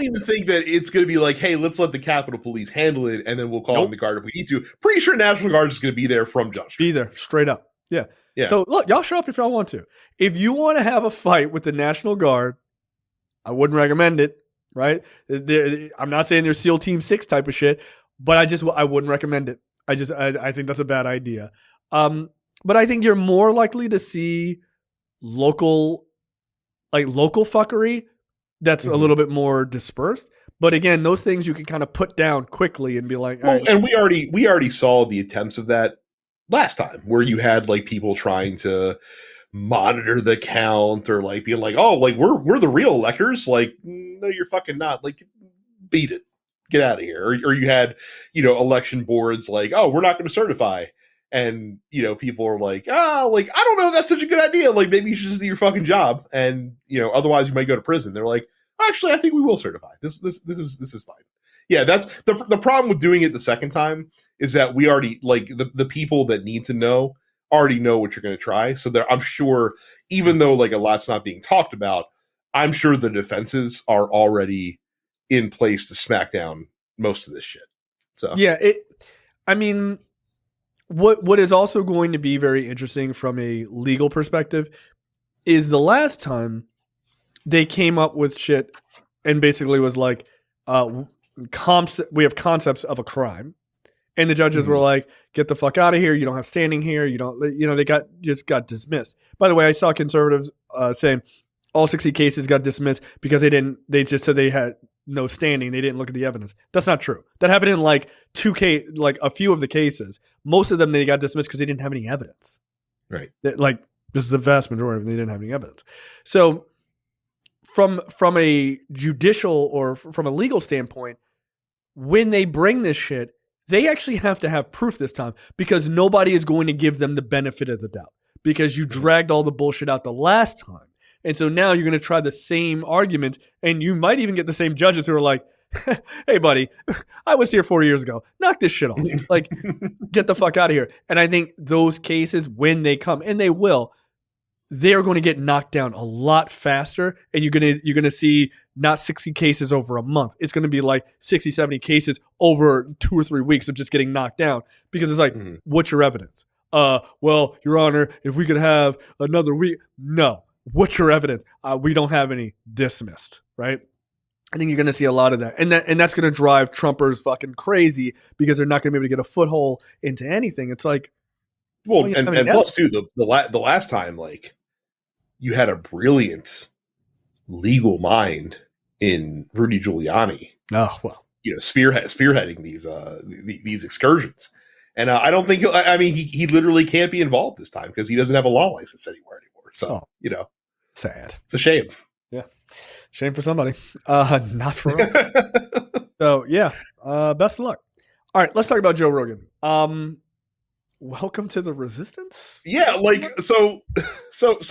even think that it's going to be like, hey, let's let the Capitol Police handle it, and then we'll call in the Guard if we need to. Pretty sure National Guard is going to be there from Jump Street. Be there, straight up. Yeah. So, look, y'all show up if y'all want to. If you want to have a fight with the National Guard, I wouldn't recommend it, right? I'm not saying they're SEAL Team 6 type of shit, but I wouldn't recommend it. I think that's a bad idea. But I think you're more likely to see local fuckery that's a little bit more dispersed. But again, those things you can kind of put down quickly and be like, well, right. And we already saw the attempts of that last time, where you had like people trying to monitor the count, or like being like, oh, like we're the real electors. Like, no, you're fucking not. Like, beat it, get out of here. Or you had, election boards like, oh, we're not going to certify. And, you know, people are like, like, I don't know if that's such a good idea. Like, maybe you should just do your fucking job. And, you know, otherwise you might go to prison. They're like, actually, I think we will certify. This is fine. Yeah, that's the problem with doing it the second time is that we already, like, the people that need to know already know what you're going to try. So I'm sure, even though, like, a lot's not being talked about, I'm sure the defenses are already in place to smack down most of this shit. So, yeah, I mean, what is also going to be very interesting from a legal perspective is the last time they came up with shit and basically was like, we have concepts of a crime, and the judges were like, get the fuck out of here. You don't have standing here. You don't, you know, they got dismissed. By the way, I saw conservatives saying all 60 cases got dismissed because they just said they had no standing. They didn't look at the evidence. That's not true. That happened in like a few of the cases. Most of them, they got dismissed because they didn't have any evidence. Right. Like, this is the vast majority of them. They didn't have any evidence. So from a judicial or from a legal standpoint, when they bring this shit, they actually have to have proof this time because nobody is going to give them the benefit of the doubt because you dragged all the bullshit out the last time. And so now you're going to try the same argument, and you might even get the same judges who are like, hey, buddy, I was here 4 years ago. Knock this shit off. Like, get the fuck out of here. And I think those cases, when they come, and they will, they're going to get knocked down a lot faster, and you're going to see not 60 cases over a month. It's going to be like 60, 70 cases over 2 or 3 weeks of just getting knocked down because it's like, what's your evidence? Well, Your Honor, if we could have another week. No. What's your evidence? We don't have any. Dismissed, right? I think you're going to see a lot of that. And that's going to drive Trumpers fucking crazy because they're not going to be able to get a foothold into anything. It's like, well, and plus too, the last time, like, you had a brilliant legal mind in Rudy Giuliani. Oh, well, you know, spearheading these excursions. And I don't think he literally can't be involved this time because he doesn't have a law license anywhere anymore. So, you know, sad. It's a shame. Yeah. Shame for somebody. Not for us. So, yeah. Best of luck. All right. Let's talk about Joe Rogan. Welcome to the resistance. Yeah. Like, so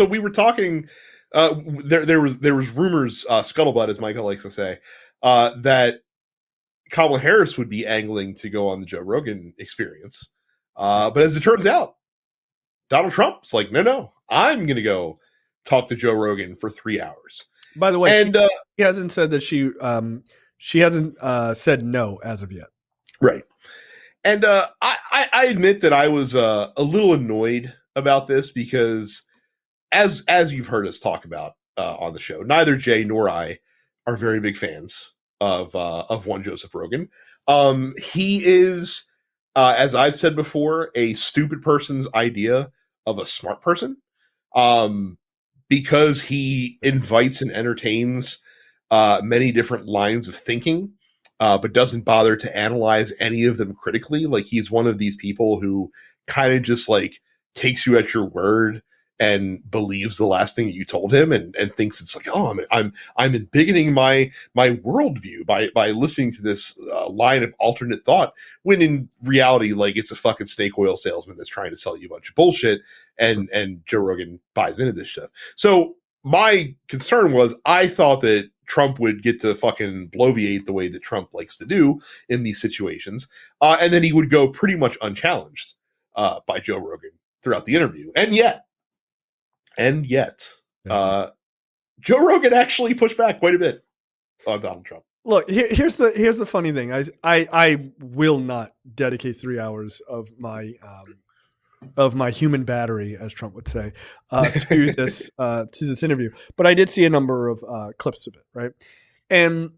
we were talking, there was rumors, scuttlebutt, as Michael likes to say, that Kamala Harris would be angling to go on the Joe Rogan Experience. But as it turns out, Donald Trump's like, no, I'm going to go talk to Joe Rogan for 3 hours. By the way, and she hasn't said that she hasn't said no as of yet. Right. And I admit that I was a little annoyed about this because as you've heard us talk about on the show, neither Jay nor I are very big fans of one Joseph Rogan. He is, as I've said before, a stupid person's idea of a smart person, because he invites and entertains many different lines of thinking, but doesn't bother to analyze any of them critically. Like, he's one of these people who kind of just like takes you at your word and believes the last thing that you told him, and thinks it's like, oh, I'm embiggening my worldview by listening to this line of alternate thought, when in reality, like, it's a fucking snake oil salesman that's trying to sell you a bunch of bullshit, and Joe Rogan buys into this stuff. So my concern was, I thought that Trump would get to fucking bloviate the way that Trump likes to do in these situations, and then he would go pretty much unchallenged by Joe Rogan throughout the interview. And yet, Joe Rogan actually pushed back quite a bit on Donald Trump. Look, here's the funny thing. I will not dedicate 3 hours of my human battery, as Trump would say, to this interview. But I did see a number of clips of it, right? And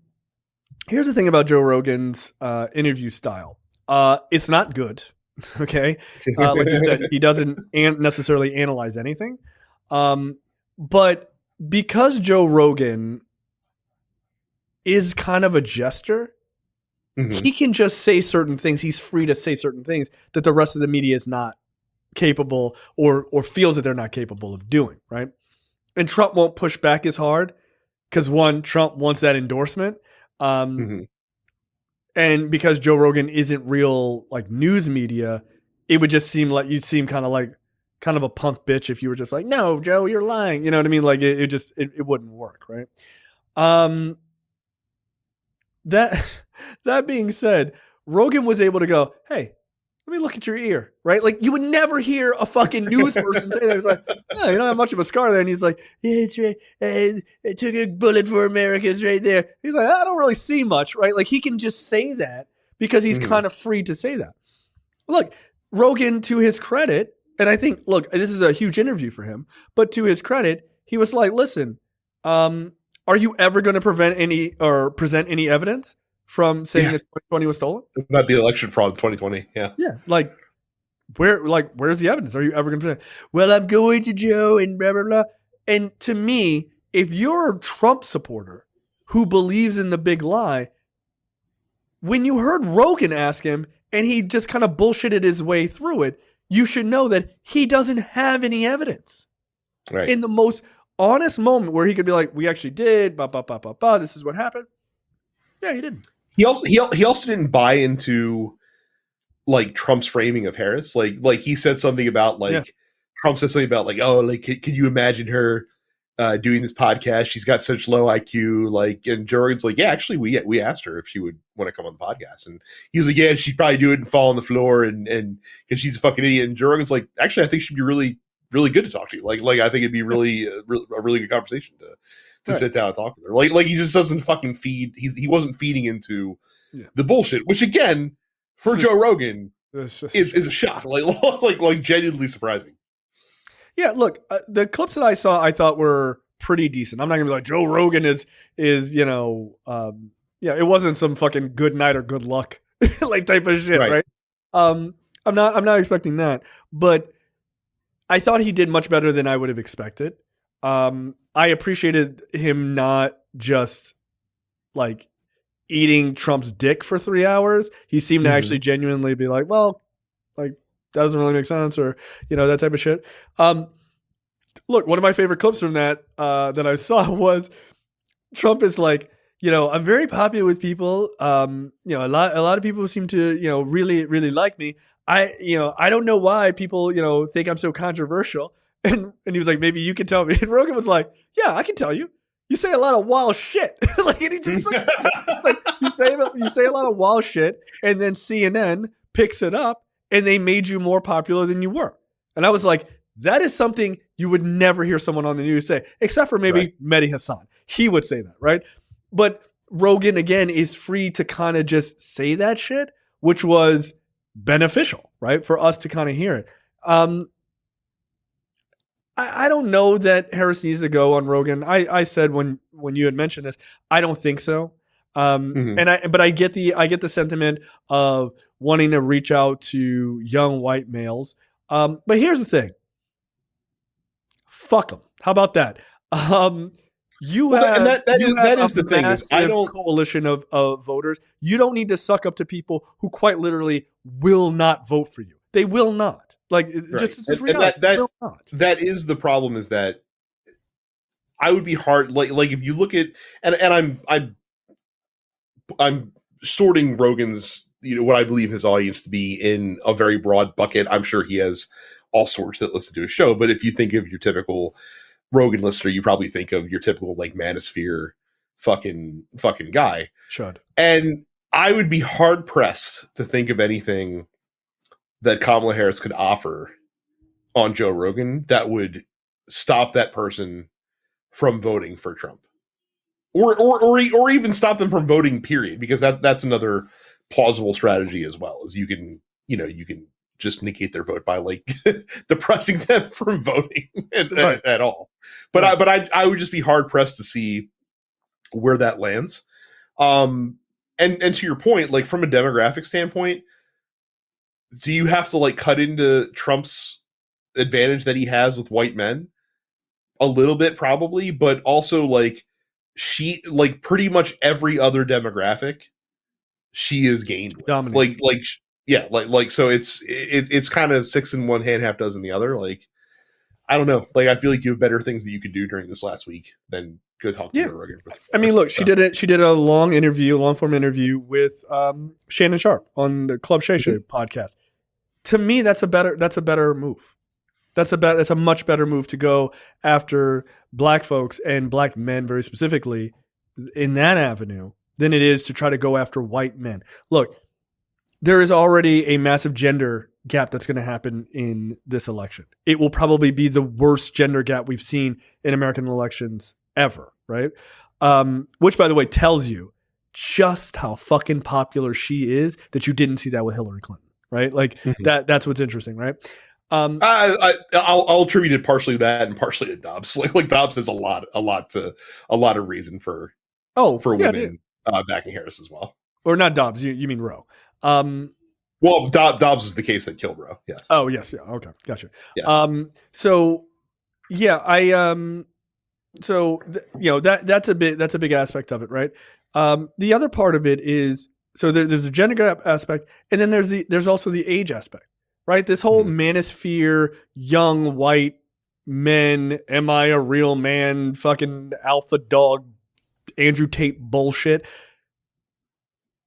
here's the thing about Joe Rogan's interview style. It's not good. Okay, like you said, he doesn't necessarily analyze anything. But because Joe Rogan is kind of a jester, he can just say certain things. He's free to say certain things that the rest of the media is not capable or feels that they're not capable of doing, right? And Trump won't push back as hard because, one, Trump wants that endorsement. And because Joe Rogan isn't real like news media, it would just seem like you'd seem kind of a punk bitch if you were just like, no, Joe, you're lying. You know what I mean? Like it wouldn't work, right? That being said, Rogan was able to go, hey, let me look at your ear, right? Like you would never hear a fucking news person say that. It's like, oh, you don't have much of a scar there. And he's like, yeah, it's right. I took a bullet for America. It's right there. He's like, I don't really see much, right? Like he can just say that because he's kind of free to say that. Look, Rogan, to his credit, and I think, look, this is a huge interview for him, but to his credit, he was like, listen, are you ever going to present any evidence from saying that 2020 was stolen? About the election fraud 2020. Yeah. Yeah. Where's the evidence? Are you ever going to present? Well, I'm going to Joe and blah, blah, blah. And to me, if you're a Trump supporter who believes in the big lie, when you heard Rogan ask him and he just kind of bullshitted his way through it, you should know that he doesn't have any evidence. Right. In the most honest moment where he could be like, we actually did, this is what happened. Yeah, he didn't. He also didn't buy into like Trump's framing of Harris. Like he said something about Trump said something about like, oh, like can you imagine her doing this podcast? She's got such low IQ. Like, and Joe Rogan's like, yeah, actually we asked her if she would want to come on the podcast, and he was like, yeah, she'd probably do it and fall on the floor and because she's a fucking idiot. And Joe Rogan's like, actually, I think she'd be really good to talk to you. Like I think it'd be really a really good conversation to sit down and talk to her. Like he just doesn't fucking feed. He wasn't feeding into the bullshit, which again for Joe Rogan is a shock. Like genuinely surprising. Yeah, look, the clips that I saw, I thought were pretty decent. I'm not gonna be like Joe Rogan is it wasn't some fucking good night or good luck like type of shit, right? I'm not expecting that, but I thought he did much better than I would have expected. I appreciated him not just like eating Trump's dick for 3 hours. He seemed to actually genuinely be like, well, like that doesn't really make sense, or that type of shit. Look, one of my favorite clips from that that I saw was Trump is like, I'm very popular with people. A lot of people seem to really really like me. I don't know why people think I'm so controversial. And he was like, maybe you can tell me. And Rogan was like, yeah, I can tell you. You say a lot of wild shit. Like, and he just like you say a lot of wild shit, and then CNN picks it up, and they made you more popular than you were. And I was like, that is something you would never hear someone on the news say, except for maybe Mehdi Hassan. He would say that, right? But Rogan again is free to kind of just say that shit, which was beneficial, right, for us to kind of hear it. I don't know that Harris needs to go on Rogan. I said when you had mentioned this, I don't think so. But I get the sentiment of wanting to reach out to young white males. But here's the thing. Fuck them. How about that? That is the thing. Is I don't coalition of voters. You don't need to suck up to people who quite literally will not vote for you. They will not. Like just that is the problem. Is that I would be hard. Like if you look at and I'm sorting Rogan's what I believe his audience to be in a very broad bucket. I'm sure he has all sorts that listen to his show. But if you think of your typical Rogan listener, you probably think of your typical like manosphere fucking guy. Should. And I would be hard pressed to think of anything that Kamala Harris could offer on Joe Rogan that would stop that person from voting for Trump, or even stop them from voting. Period, because that's another plausible strategy as well. Is you can just negate their vote by like depressing them from voting at all. But I would just be hard pressed to see where that lands. And to your point, like from a demographic standpoint, do you have to like cut into Trump's advantage that he has with white men? A little bit probably, but also like she like pretty much every other demographic she is gained with. Dominates. Like so it's kind of 6 in one hand, half dozen the other. Like I don't know. Like I feel like you have better things that you could do during this last week than go talk to Joe Rogan. I mean, look, she did a long form interview with Shannon Sharp on the Club Shay Shay podcast. to me, that's a better move. That's a much better move to go after black folks and black men very specifically in that avenue than it is to try to go after white men. Look, there is already a massive gender gap that's going to happen in this election. It will probably be the worst gender gap we've seen in American elections ever, right? Which, by the way, tells you just how fucking popular she is that you didn't see that with Hillary Clinton, right? Like that's what's interesting, right? I'll attribute it partially to that and partially to Dobbs. Like Dobbs has a lot of reason for women backing Harris as well. Or not Dobbs, you mean Roe. Well, Dobbs is the case that killed Roe. Yes. Oh yes, yeah. Okay, gotcha. Yeah. That's a big aspect of it, right? The other part of it is there's a gender gap aspect, and then there's also the age aspect. Right, this whole manosphere, young white men, am I a real man, fucking alpha dog, Andrew Tate bullshit.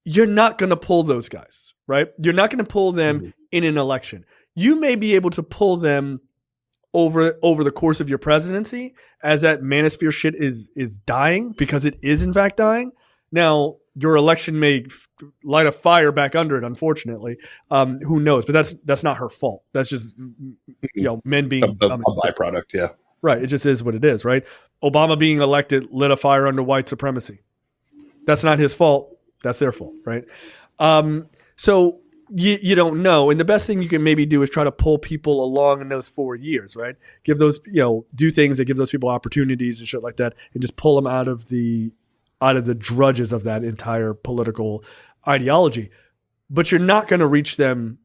You're not going to pull those guys, right? You're not going to pull them in an election. You may be able to pull them over the course of your presidency as that manosphere shit is dying, because it is in fact dying. Now, your election may light a fire back under it, unfortunately. Who knows? But that's not her fault. That's just men being a byproduct. Yeah, right. It just is what it is, right? Obama being elected lit a fire under white supremacy. That's not his fault. That's their fault, right? So you don't know, and the best thing you can maybe do is try to pull people along in those 4 years, right? Give those do things that give those people opportunities and shit like that, and just pull them out of the drudges of that entire political ideology. But you're not going to reach them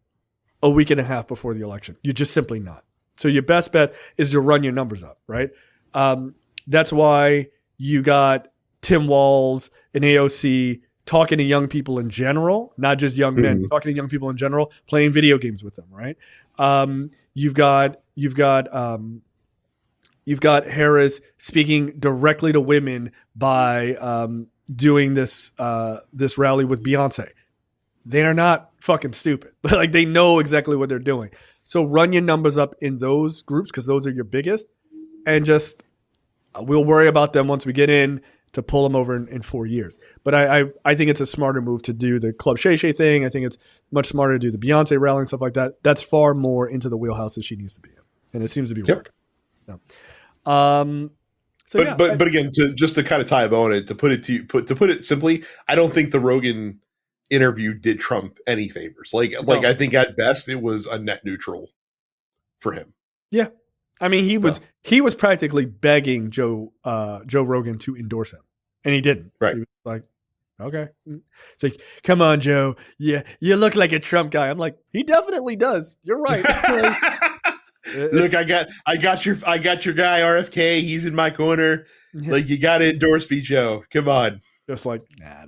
a week and a half before the election. You're just simply not. So your best bet is to run your numbers up, right? That's why you got Tim Walz and AOC talking to young people in general, not just young men, talking to young people in general, playing video games with them, right? You've got Harris speaking directly to women by doing this rally with Beyonce. They are not fucking stupid. Like, they know exactly what they're doing. So run your numbers up in those groups, because those are your biggest, and just we'll worry about them once we get in to pull them over in 4 years. But I think it's a smarter move to do the Club Shay Shay thing. I think it's much smarter to do the Beyonce rally and stuff like that. That's far more into the wheelhouse that she needs to be in, and it seems to be working. No. But again, to kind of tie a bow on it, to put it simply, I don't think the Rogan interview did Trump any favors. I think at best it was a net neutral for him. Yeah, I mean he was practically begging Joe Rogan to endorse him, and he didn't. Right? He was like, okay, it's like, come on, Joe, yeah, you look like a Trump guy. I'm like, he definitely does. You're right. Look, I got your guy RFK. He's in my corner. Like, you got to endorse me, Joe. Come on. Just like, nah,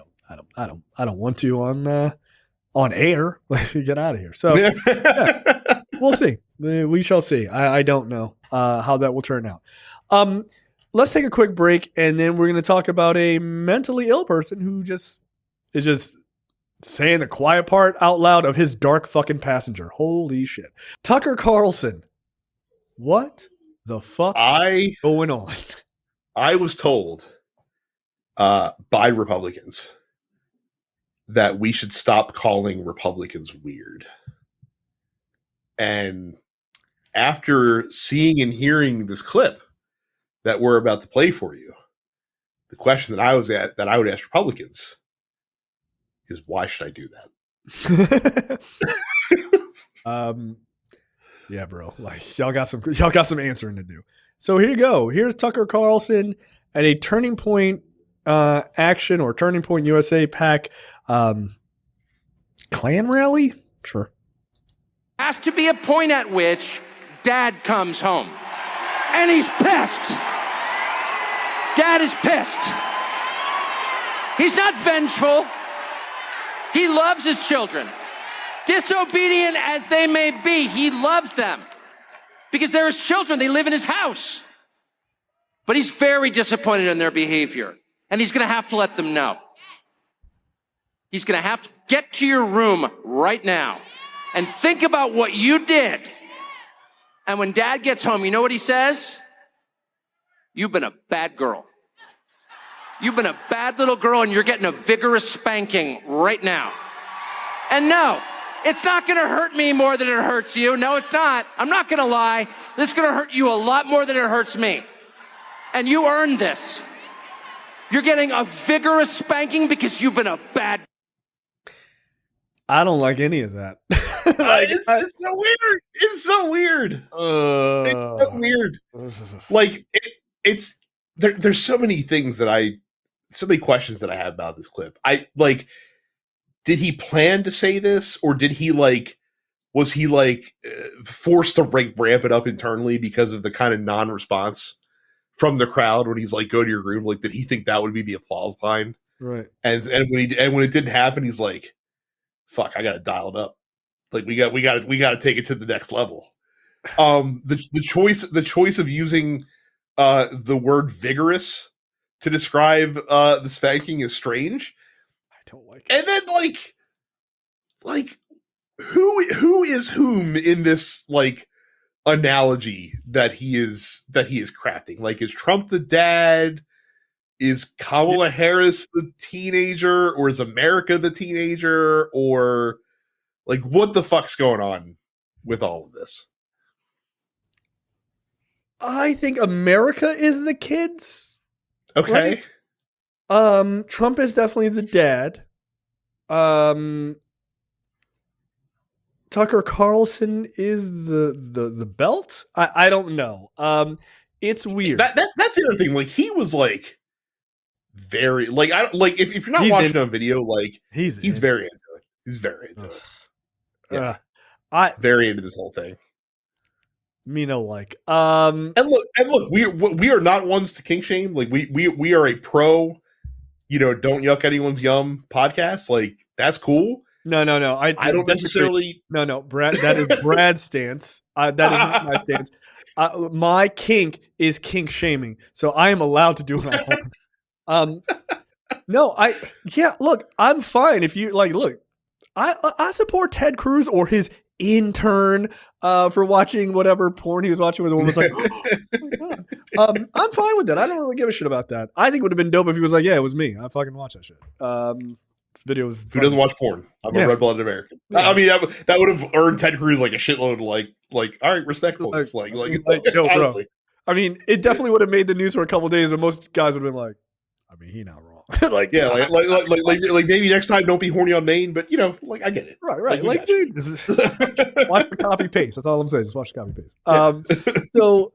I don't want to on air. Get out of here. So yeah, we'll see. We shall see. I don't know how that will turn out. Let's take a quick break, and then we're going to talk about a mentally ill person who is just saying the quiet part out loud of his dark fucking passenger. Holy shit. Tucker Carlson. What the fuck is going on? I was told by Republicans that we should stop calling Republicans weird. And after seeing and hearing this clip that we're about to play for you, the question that I would ask Republicans is, why should I do that? Yeah, bro. Like, y'all got some answering to do. So here you go. Here's Tucker Carlson at a Turning Point Action or Turning Point USA PAC Klan rally. Sure. Has to be a point at which Dad comes home, and he's pissed. Dad is pissed. He's not vengeful. He loves his children. Disobedient as they may be, he loves them because they're his children. They live in his house. But he's very disappointed in their behavior, and he's going to have to let them know. He's going to have to get to your room right now and think about what you did. And when dad gets home, you know what he says? You've been a bad girl. You've been a bad little girl, and you're getting a vigorous spanking right now. And no, it's not gonna hurt me more than it hurts you. No, it's not. I'm not gonna lie. This is gonna hurt you a lot more than it hurts me. And you earned this. You're getting a vigorous spanking because you've been a bad. I don't like any of that. It's so weird. It's so weird. It's so weird. Like it's there's so many things so many questions that I have about this clip. Did he plan to say this, or did he was he forced to ramp it up internally because of the kind of non-response from the crowd when he's like, go to your room? Like, did he think that would be the applause line? Right. And when it didn't happen, he's like, fuck, I gotta dial it up. Like, we gotta take it to the next level. The choice of using the word vigorous to describe the spanking is strange. I don't like it. And then who is whom in this analogy that he is crafting? Like, is Trump the dad? Is Kamala Harris the teenager, or is America the teenager, or what the fuck's going on with all of this? I think America is the kids. Okay. Right? Trump is definitely the dad. Tucker Carlson is the belt. I don't know. It's weird. That's the other thing. He was very I don't if you're not watching on video, he's very into it. He's very into it. Yeah. Very into this whole thing. Me no and look, we are not ones to kink shame. We are a pro, don't yuck anyone's yum podcast. That's cool. No. I don't necessarily. No, Brad. That is Brad's stance. That is not my stance. My kink is kink shaming, so I am allowed to do what I want. Look, I'm fine if you look. I support Ted Cruz or his intern for watching whatever porn he was watching with a woman. Oh my God. I'm fine with that. I don't really give a shit about that. I think it would have been dope if he was like, yeah, it was me. I fucking watched that shit. This video was Who doesn't watch porn? I'm a red-blooded American. Yeah. I mean, that would have earned Ted Cruz a shitload of all right, respect points. No, honestly. Bro. I mean, it definitely would have made the news for a couple of days, but most guys would have been like, I mean, he not wrong. Maybe next time don't be horny on Maine, but I get it. Right. Dude, watch the copy paste. That's all I'm saying. Just watch the copy paste. So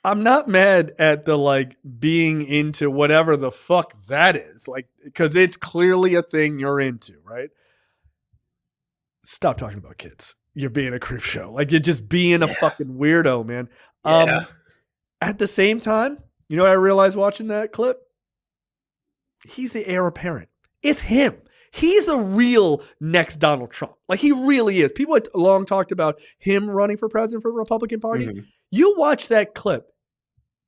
I'm not mad at the being into whatever the fuck that is. Because it's clearly a thing you're into, right? Stop talking about kids. You're being a creep show. You're just being a fucking weirdo, man. At the same time, you know what I realized watching that clip? He's the heir apparent. It's him. He's the real next Donald Trump. He really is. People had long talked about him running for president for the Republican Party. Mm-hmm. You watch that clip.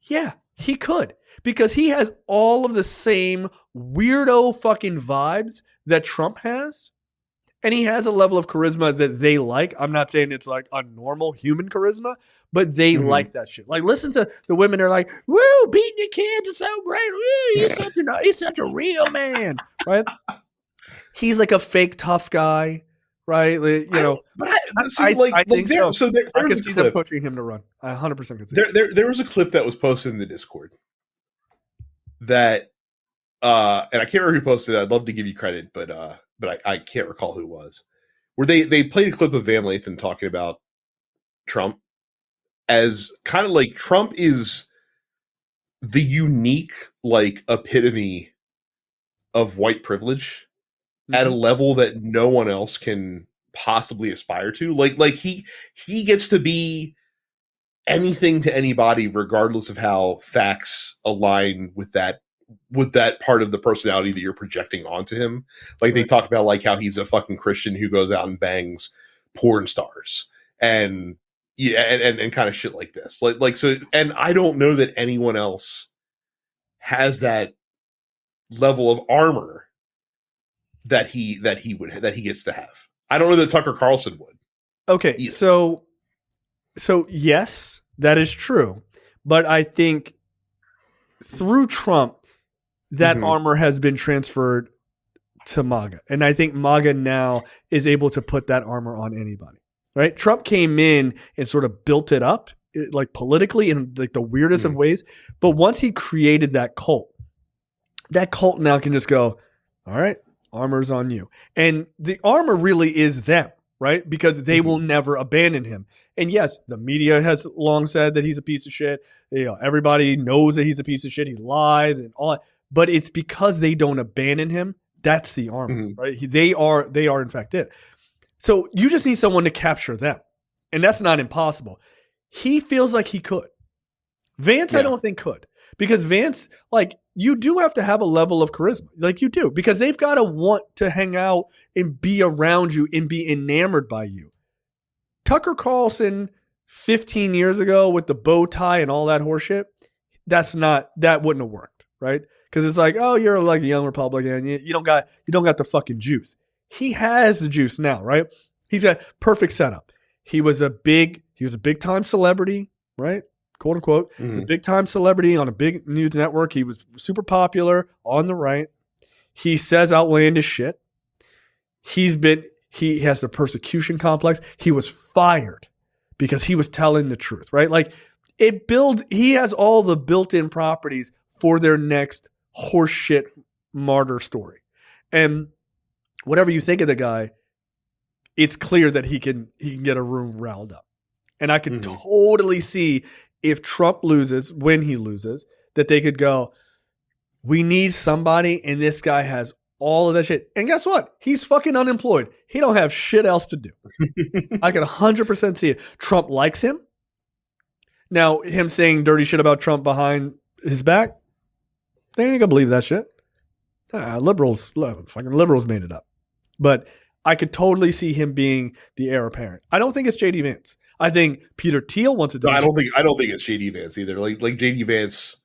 Yeah, he could. Because he has all of the same weirdo fucking vibes that Trump has. And he has a level of charisma that they like. I'm not saying it's a normal human charisma, but they like that shit. Listen to the women. They're like, woo, beating your kids is so great. Woo, he's such a real man, right? He's a fake tough guy, right? I think so. So I can see them pushing him to run. I 100% can see there was a clip that was posted in the Discord that, and I can't remember who posted it. I'd love to give you credit, but I can't recall who it was, where they played a clip of Van Lathan talking about Trump as kind of Trump is the unique epitome of white privilege at a level that no one else can possibly aspire to. He gets to be anything to anybody regardless of how facts align with that part of the personality that you're projecting onto him. They talk about how he's a fucking Christian who goes out and bangs porn stars and kind of shit like this. So, and I don't know that anyone else has that level of armor that he gets to have. I don't know that Tucker Carlson would. Okay, either. so yes, that is true, but I think through Trump, that armor has been transferred to MAGA, and I think MAGA now is able to put that armor on anybody. Right? Trump came in and sort of built it up, like politically in like the weirdest of ways, but once he created that cult now can just go, all right, armor's on you, and the armor really is them. Right? Because they will never abandon him. And yes, the media has long said that he's a piece of shit. You know, everybody knows that he's a piece of shit. He lies and all that. But it's because they don't abandon him. That's the armor, right? They are in fact it. So you just need someone to capture them. And that's not impossible. He feels like he could. Vance, I don't think could. Because Vance, like, you do have to have a level of charisma. Like you do. Because they've got to want to hang out and be around you and be enamored by you. Tucker Carlson 15 years ago with the bow tie and all that horseshit, that wouldn't have worked, right? Because it's like, oh, you're like a young Republican. You don't got the fucking juice. He has the juice now, right? He's a perfect setup. He was a big time celebrity, right? Quote unquote. He's a big time celebrity on a big news network. He was super popular on the right. He says outlandish shit. He has the persecution complex. He was fired because he was telling the truth, right? Like he has all the built-in properties for their next horseshit martyr story. And whatever you think of the guy, it's clear that he can get a room riled up. And I could totally see if Trump loses, when he loses, that they could go, we need somebody, and this guy has all of that shit. And guess what? He's fucking unemployed. He don't have shit else to do. I can 100% see it. Trump likes him. Now, him saying dirty shit about Trump behind his back, they ain't gonna believe that shit. Fucking liberals made it up. But I could totally see him being the heir apparent. I don't think it's JD Vance. I think Peter Thiel wants to do. No, I don't think it's JD Vance either. Like JD Vance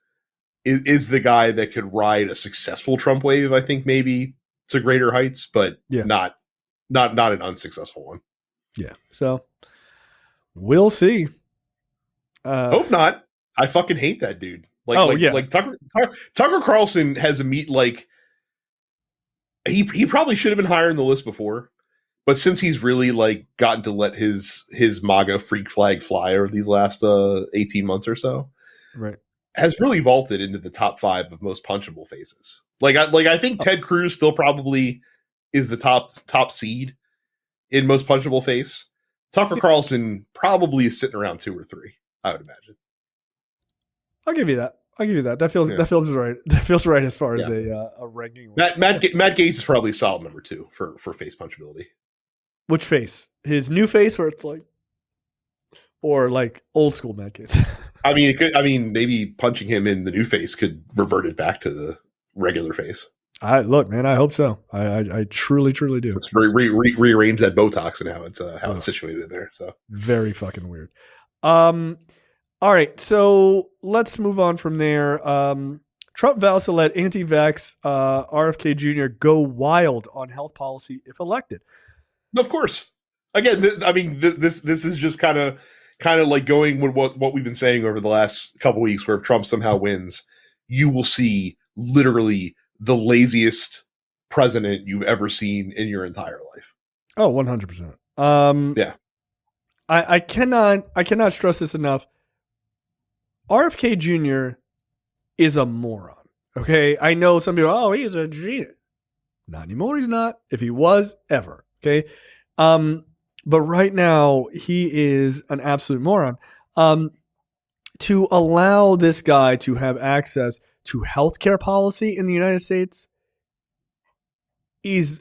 is the guy that could ride a successful Trump wave. I think maybe to greater heights, but not an unsuccessful one. Yeah. So we'll see. Hope not. I fucking hate that dude. Like Tucker Carlson has a meet like he probably should have been higher in the list before. But since he's really like gotten to let his MAGA freak flag fly over these last 18 months or so, right, has really vaulted into the top 5 of most punchable faces. I think Ted Cruz still probably is the top seed in most punchable face. Tucker Carlson probably is sitting around 2 or 3. I would imagine. I'll give you that. That feels right. That feels right as far as a ranking. Matt Gaetz is probably solid number 2 for face punchability. Which face? His new face, or it's like, or like old school Matt Gaetz? Maybe punching him in the new face could revert it back to the regular face. Look, man, I hope so. I truly do. Let's rearrange that Botox and how it's situated in there. So very fucking weird. All right, so let's move on from there. Trump vows to let anti-vax RFK Jr. go wild on health policy if elected. Of course. Again, this is just kind of like going with what we've been saying over the last couple weeks, where if Trump somehow wins, you will see literally the laziest president you've ever seen in your entire life. Oh, 100%. Yeah. I cannot stress this enough. RFK Jr. is a moron. Okay. I know some people, he's a genius. Not anymore. He's not. If he was, ever. Okay. But right now he is an absolute moron. To allow this guy to have access to healthcare policy in the United States is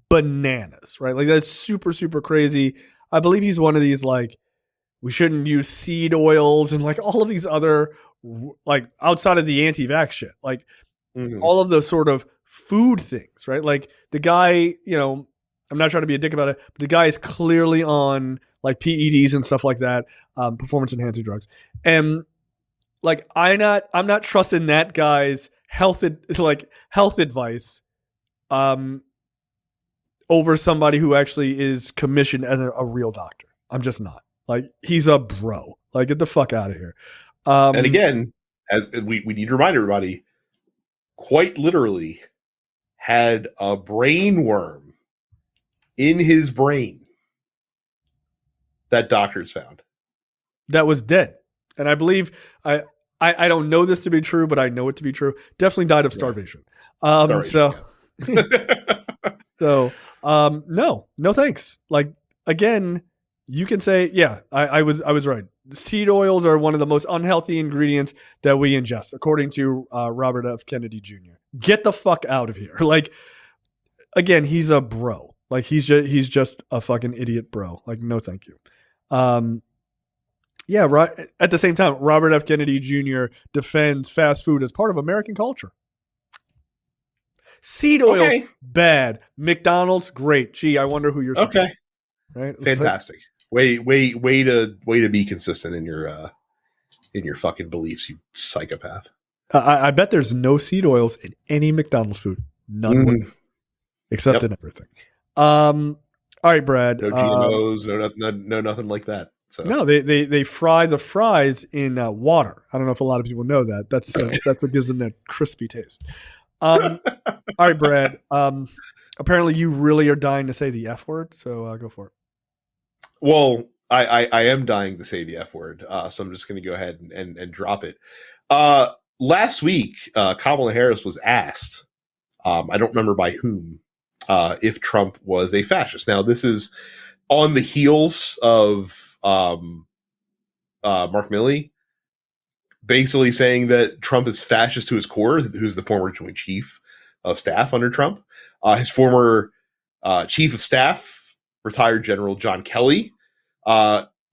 bananas, right? Like that's super, super crazy. I believe he's one of these, like, we shouldn't use seed oils and like all of these other, like outside of the anti-vax shit, like all of those sort of food things, right? Like the guy, I'm not trying to be a dick about it, but the guy is clearly on like PEDs and stuff like that, performance enhancing drugs. And like, I'm not trusting that guy's health advice, over somebody who actually is commissioned as a real doctor. I'm just not. Like, he's a bro. Like, get the fuck out of here. And again, as we need to remind everybody, quite literally had a brain worm in his brain that doctors found. That was dead. And I believe, I don't know this to be true, but I know it to be true. Definitely died of starvation. No thanks. Like, again, you can say, yeah, I was right. Seed oils are one of the most unhealthy ingredients that we ingest, according to Robert F. Kennedy Jr. Get the fuck out of here. Like, again, he's a bro. Like, he's just a fucking idiot bro. Like, no thank you. Yeah, right. At the same time, Robert F. Kennedy Jr. defends fast food as part of American culture. Seed oil, bad. McDonald's, great. Gee, I wonder who you're. Okay, right? Fantastic. Way to be consistent in your fucking beliefs, you psychopath. I bet there's no seed oils in any McDonald's food. None, except in everything. All right, Brad. No GMOs, no nothing like that. So. No, they fry the fries in water. I don't know if a lot of people know that. That's what gives them that crispy taste. All right, Brad. Apparently, you really are dying to say the F word, so go for it. Well, I am dying to say the F word, so I'm just going to go ahead and drop it. Last week, Kamala Harris was asked, I don't remember by whom, if Trump was a fascist. Now, this is on the heels of Mark Milley basically saying that Trump is fascist to his core, who's the former Joint Chief of Staff under Trump. His former Chief of Staff, retired General John Kelly,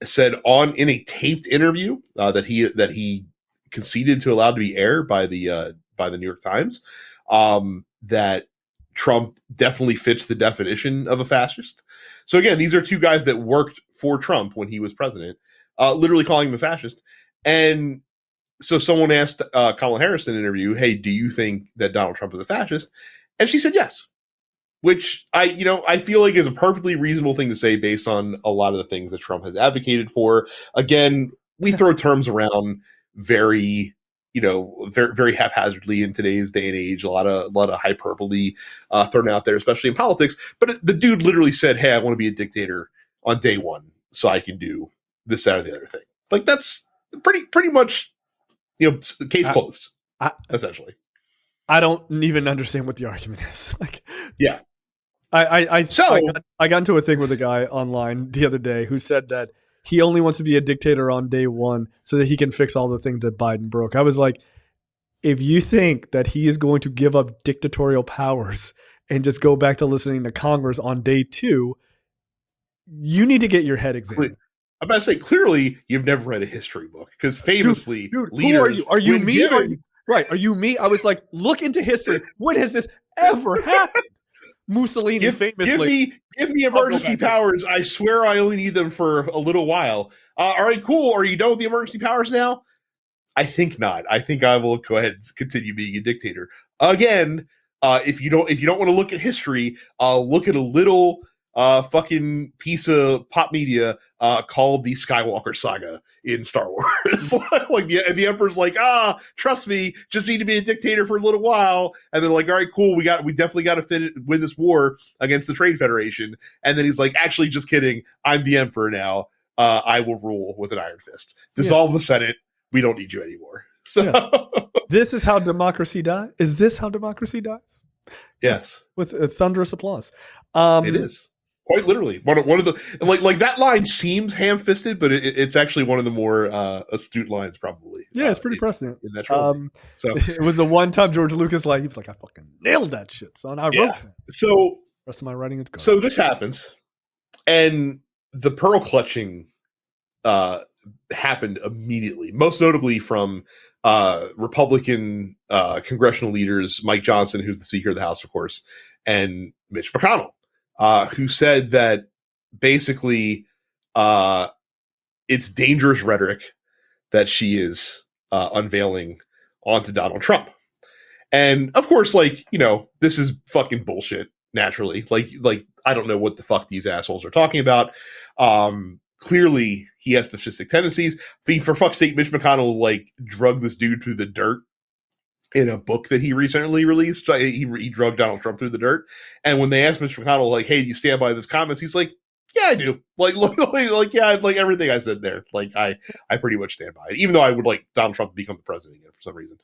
said in a taped interview that he conceded to allow to be aired by the New York Times, that Trump definitely fits the definition of a fascist. So again, these are two guys that worked for Trump when he was president, literally calling him a fascist. And so someone asked Kamala Harris in an interview, "Hey, do you think that Donald Trump is a fascist?" And she said yes, which I feel like is a perfectly reasonable thing to say based on a lot of the things that Trump has advocated for. Again, we throw terms around very very haphazardly in today's day and age. A lot of hyperbole thrown out there, especially in politics. But the dude literally said, "Hey, I want to be a dictator on day one, so I can do this, that, or the other thing." Like, that's pretty much, case closed. Essentially, I don't even understand what the argument is. Like, yeah, I got into a thing with a guy online the other day who said that he only wants to be a dictator on day one so that he can fix all the things that Biden broke. I was like, if you think that he is going to give up dictatorial powers and just go back to listening to Congress on day two, you need to get your head examined. I'm about to say, clearly, you've never read a history book, because famously, dude, leaders, who are you? Are you me? Are you me? I was like, look into history. When has this ever happened? Mussolini famously. Give me emergency powers. I swear I only need them for a little while. All right, cool. Are you done with the emergency powers now? I think not. I think I will go ahead and continue being a dictator. Again, if you don't want to look at history, look at a little fucking piece of pop media called the Skywalker saga in Star Wars. Like the Emperor's like, trust me, just need to be a dictator for a little while, and then like, all right, cool, we definitely got to win this war against the Trade Federation, and then he's like, actually, just kidding, I'm the Emperor now. I will rule with an iron fist. Dissolve the Senate. We don't need you anymore. So this is how democracy dies. Is this how democracy dies? Yes, with a thunderous applause. It is. Quite literally, one of the like that line seems ham-fisted, but it's actually one of the more astute lines, probably. Yeah, it's pretty prescient. In that trilogy. So it was the one time George Lucas he was like, I fucking nailed that shit, son. I wrote that. So rest of my writing is gone. So this happens, and the pearl clutching happened immediately. Most notably from Republican congressional leaders Mike Johnson, who's the Speaker of the House, of course, and Mitch McConnell. Who said that basically it's dangerous rhetoric that she is unveiling onto Donald Trump. And of course, this is fucking bullshit. naturally. Like I don't know what the fuck these assholes are talking about. Clearly, he has fascistic tendencies. For fuck's sake, Mitch McConnell like drugged this dude through the dirt in a book that he recently released. He drugged Donald Trump through the dirt. And when they asked Mitch McConnell, like, "Hey, do you stand by this comments?" He's like, "Yeah, I do. Like, yeah, like everything I said there. Like, I pretty much stand by it, even though I would like Donald Trump to become the president again for some reason."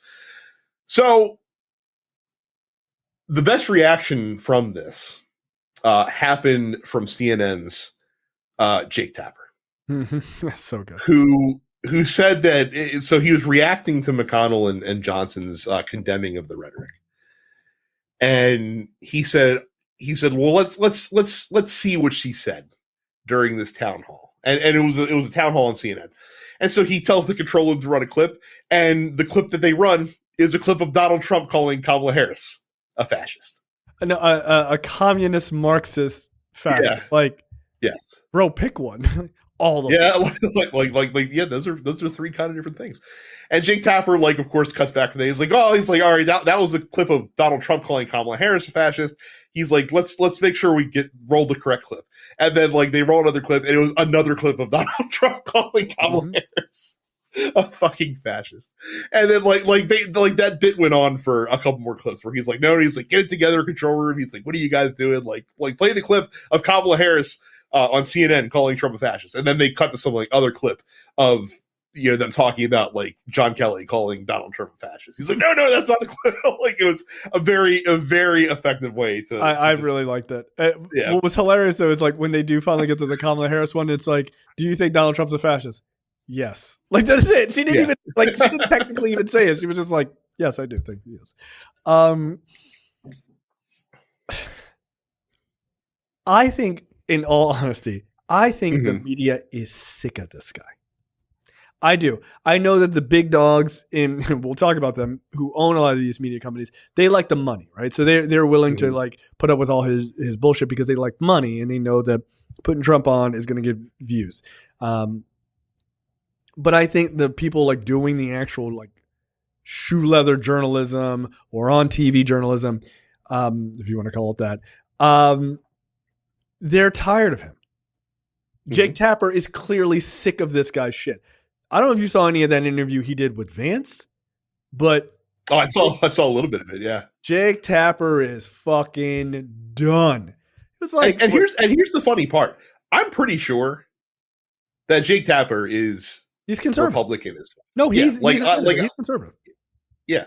So, the best reaction from this happened from CNN's Jake Tapper. That's so good. Who said that? So he was reacting to McConnell and Johnson's condemning of the rhetoric, and he said, "Well, let's see what she said during this town hall." And it was a town hall on CNN, and so he tells the controller to run a clip, and the clip that they run is a clip of Donald Trump calling Kamala Harris a fascist, a communist Marxist fascist. Yeah. Like, yes, bro, pick one. All of yeah, them. like yeah, those are three kind of different things. And Jake Tapper, like, of course, cuts back to that. He's like, all right, that was the clip of Donald Trump calling Kamala Harris a fascist. He's like, let's make sure we roll the correct clip. And then like they roll another clip, and it was another clip of Donald Trump calling Kamala Harris a fucking fascist. And then like that bit went on for a couple more clips where he's like, no, he's like, get it together, control room. He's like, what are you guys doing? Like play the clip of Kamala Harris on CNN calling Trump a fascist, and then they cut to some like other clip of them talking about like John Kelly calling Donald Trump a fascist. He's like, no, that's not the clip. Like it was a very effective way to. I really like that. Yeah. What was hilarious though is like when they do finally get to the Kamala Harris one, it's like, do you think Donald Trump's a fascist? Yes. Like that's it. She didn't she didn't technically even say it. She was just like, yes, I do think he is. I think, in all honesty, the media is sick of this guy. I do. I know that the big dogs we'll talk about them, who own a lot of these media companies, they like the money, right? So they're willing to like put up with all his bullshit because they like money and they know that putting Trump on is going to get views. But I think the people like doing the actual like shoe leather journalism or on TV journalism, if you want to call it that, they're tired of him. Jake Tapper is clearly sick of this guy's shit. I don't know if you saw any of that interview he did with Vance, but I saw a little bit of it. Yeah, Jake Tapper is fucking done. It's like, and here's the funny part. I'm pretty sure that Jake Tapper he's conservative. Republican. No, he's conservative. Yeah,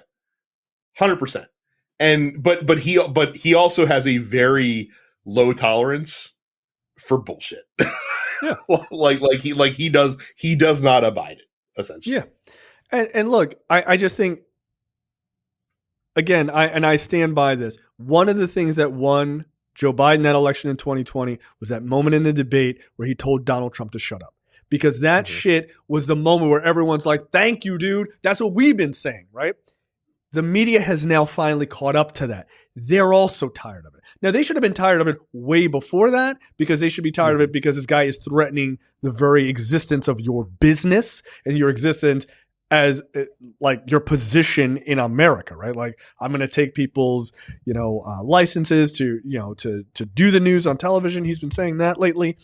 100%. And but he also has a very low tolerance for bullshit. Yeah. he does not abide it, essentially. Yeah. And look, I just think, again, I stand by this. One of the things that won Joe Biden that election in 2020 was that moment in the debate where he told Donald Trump to shut up. Because that shit was the moment where everyone's like, thank you, dude. That's what we've been saying, right? The media has now finally caught up to that. They're also tired of it. Now, they should have been tired of it way before that, because they should be tired of it because this guy is threatening the very existence of your business and your existence as like your position in America, right? Like, I'm going to take people's, licenses to do the news on television. He's been saying that lately.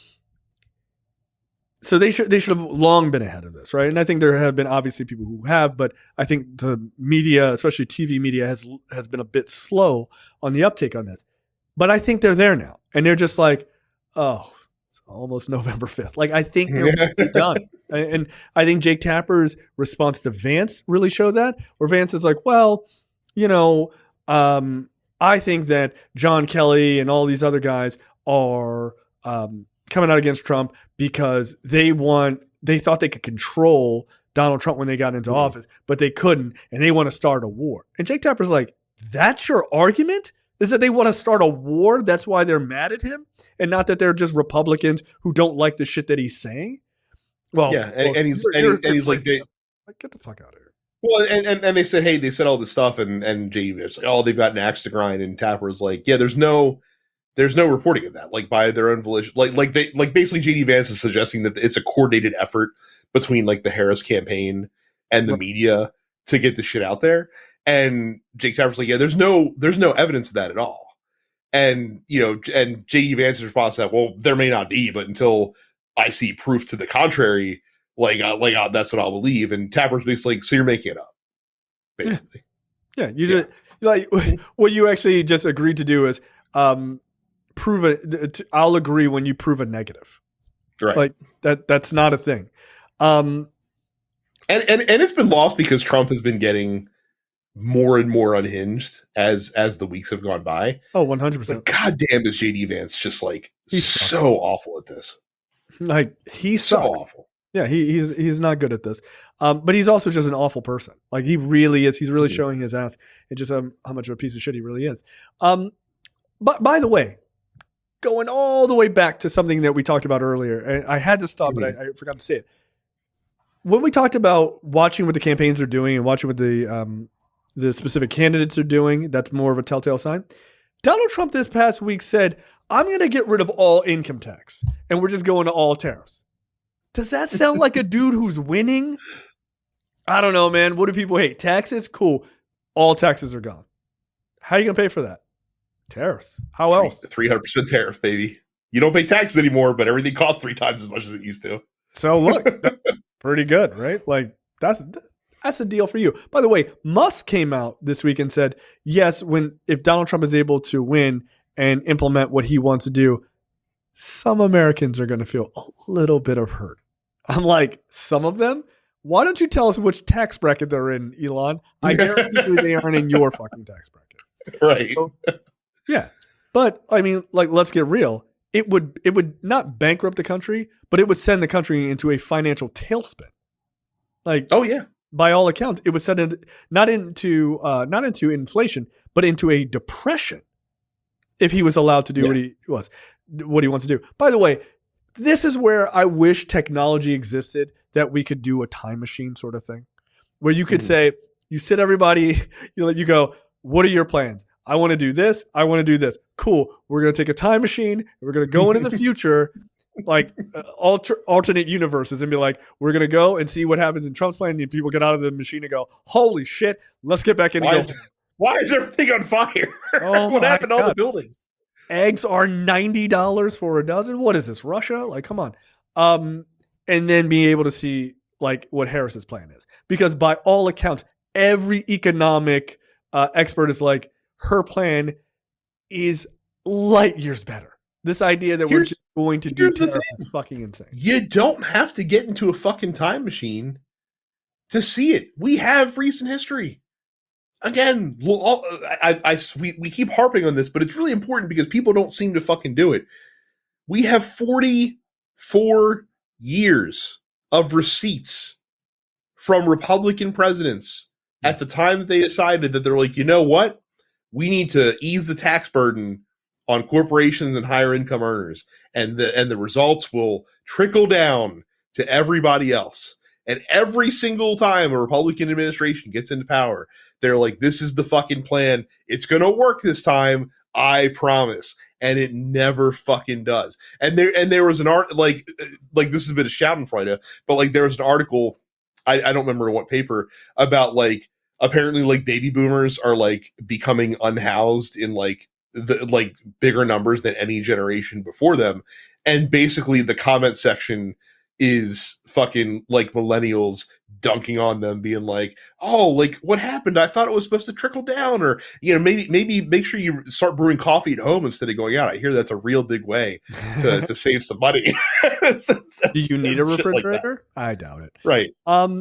So they should have long been ahead of this, right? And I think there have been obviously people who have, but I think the media, especially TV media, has been a bit slow on the uptake on this. But I think they're there now, and they're just like, oh, it's almost November 5th. Like, I think they're really done. And I think Jake Tapper's response to Vance really showed that, where Vance is like, well, I think that John Kelly and all these other guys are coming out against Trump because they thought they could control Donald Trump when they got into office, but they couldn't, and they want to start a war. And Jake Tapper's like, that's your argument? Is that they want to start a war? That's why they're mad at him? And not that they're just Republicans who don't like the shit that he's saying? Well, yeah, and he's like, get the fuck out of here. Well, and they said all this stuff, and JD like, oh, they've got an axe to grind, and Tapper's like, yeah, there's no reporting of that, like by their own volition. Like basically JD Vance is suggesting that it's a coordinated effort between like the Harris campaign and the media to get the shit out there. And Jake Tapper's like, yeah, there's no evidence of that at all. And, and J.D. Vance's response to that, well, there may not be, but until I see proof to the contrary, that's what I'll believe. And Tapper's basically like, so you're making it up, basically. Yeah. Just like what you actually just agreed to do is prove it. I'll agree when you prove a negative. Right. Like that's not a thing. And it's been lost because Trump has been getting more and more unhinged as the weeks have gone by. Oh, 100%. But goddamn is JD Vance just like he's so awful at this. Like he's so awful. Yeah, he's not good at this. But he's also just an awful person. Like he really is. He's really showing his ass and just how much of a piece of shit he really is. But by the way, going all the way back to something that we talked about earlier, and I had this thought, but I forgot to say it. When we talked about watching what the campaigns are doing and watching what the specific candidates are doing, that's more of a telltale sign. Donald Trump this past week said, I'm going to get rid of all income tax and we're just going to all tariffs. Does that sound like a dude who's winning? I don't know, man. What do people hate? Taxes? Cool. All taxes are gone. How are you going to pay for that? Tariffs. How else? 300% tariff, baby. You don't pay taxes anymore, but everything costs 3 times as much as it used to. So look, pretty good, right? Like that's a deal for you. By the way, Musk came out this week and said, yes, if Donald Trump is able to win and implement what he wants to do, some Americans are going to feel a little bit of hurt. I'm like, some of them? Why don't you tell us which tax bracket they're in, Elon? I guarantee you they aren't in your fucking tax bracket. Right. So, yeah. But I mean, like, let's get real. It would not bankrupt the country, but it would send the country into a financial tailspin. Like, oh yeah. By all accounts, it would send it not into inflation, but into a depression if he was allowed to do what he wants to do. By the way, this is where I wish technology existed that we could do a time machine sort of thing, where you could say, you sit everybody, you go, what are your plans? I want to do this. I want to do this. Cool. We're going to take a time machine. And we're going to go into the future, like alternate universes, and be like, we're going to go and see what happens in Trump's plan. And people get out of the machine and go, holy shit, let's get back in. Why is everything on fire? Oh, what happened to all the buildings? Eggs are $90 for a dozen. What is this, Russia? Like, come on. And then being able to see like what Harris's plan is, because by all accounts, every economic expert is like, her plan is light years better. This idea that we're just going to do tariffs is fucking insane. You don't have to get into a fucking time machine to see it. We have recent history. Again, we keep harping on this, but it's really important because people don't seem to fucking do it. We have 44 years of receipts from Republican presidents at the time that they decided that they're like, you know what? We need to ease the tax burden on corporations and higher income earners, and the results will trickle down to everybody else. And every single time a Republican administration gets into power, they're like, this is the fucking plan. It's going to work this time. I promise. And it never fucking does. And there was an art like this is a bit of Schadenfreude, but like there was an article, I don't remember what paper, about like apparently like baby boomers are like becoming unhoused in like the like bigger numbers than any generation before them. And basically the comment section is fucking like millennials dunking on them, being like, oh, like what happened? I thought it was supposed to trickle down, or maybe make sure you start brewing coffee at home instead of going out. I hear that's a real big way to save some money. Do you need a refrigerator? Like I doubt it. Right.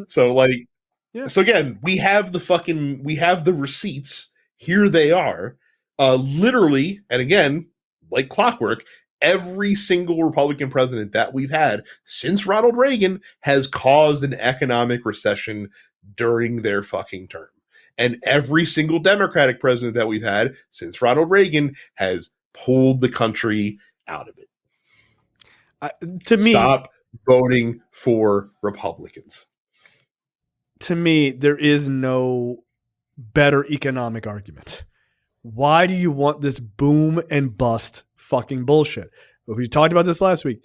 So like, yeah. So again, we have the receipts. Here they are. Literally, and again, like clockwork, every single Republican president that we've had since Ronald Reagan has caused an economic recession during their fucking term. And every single Democratic president that we've had since Ronald Reagan has pulled the country out of it. Stop voting for Republicans. To me, there is no better economic argument. Why do you want this boom and bust fucking bullshit? We talked about this last week.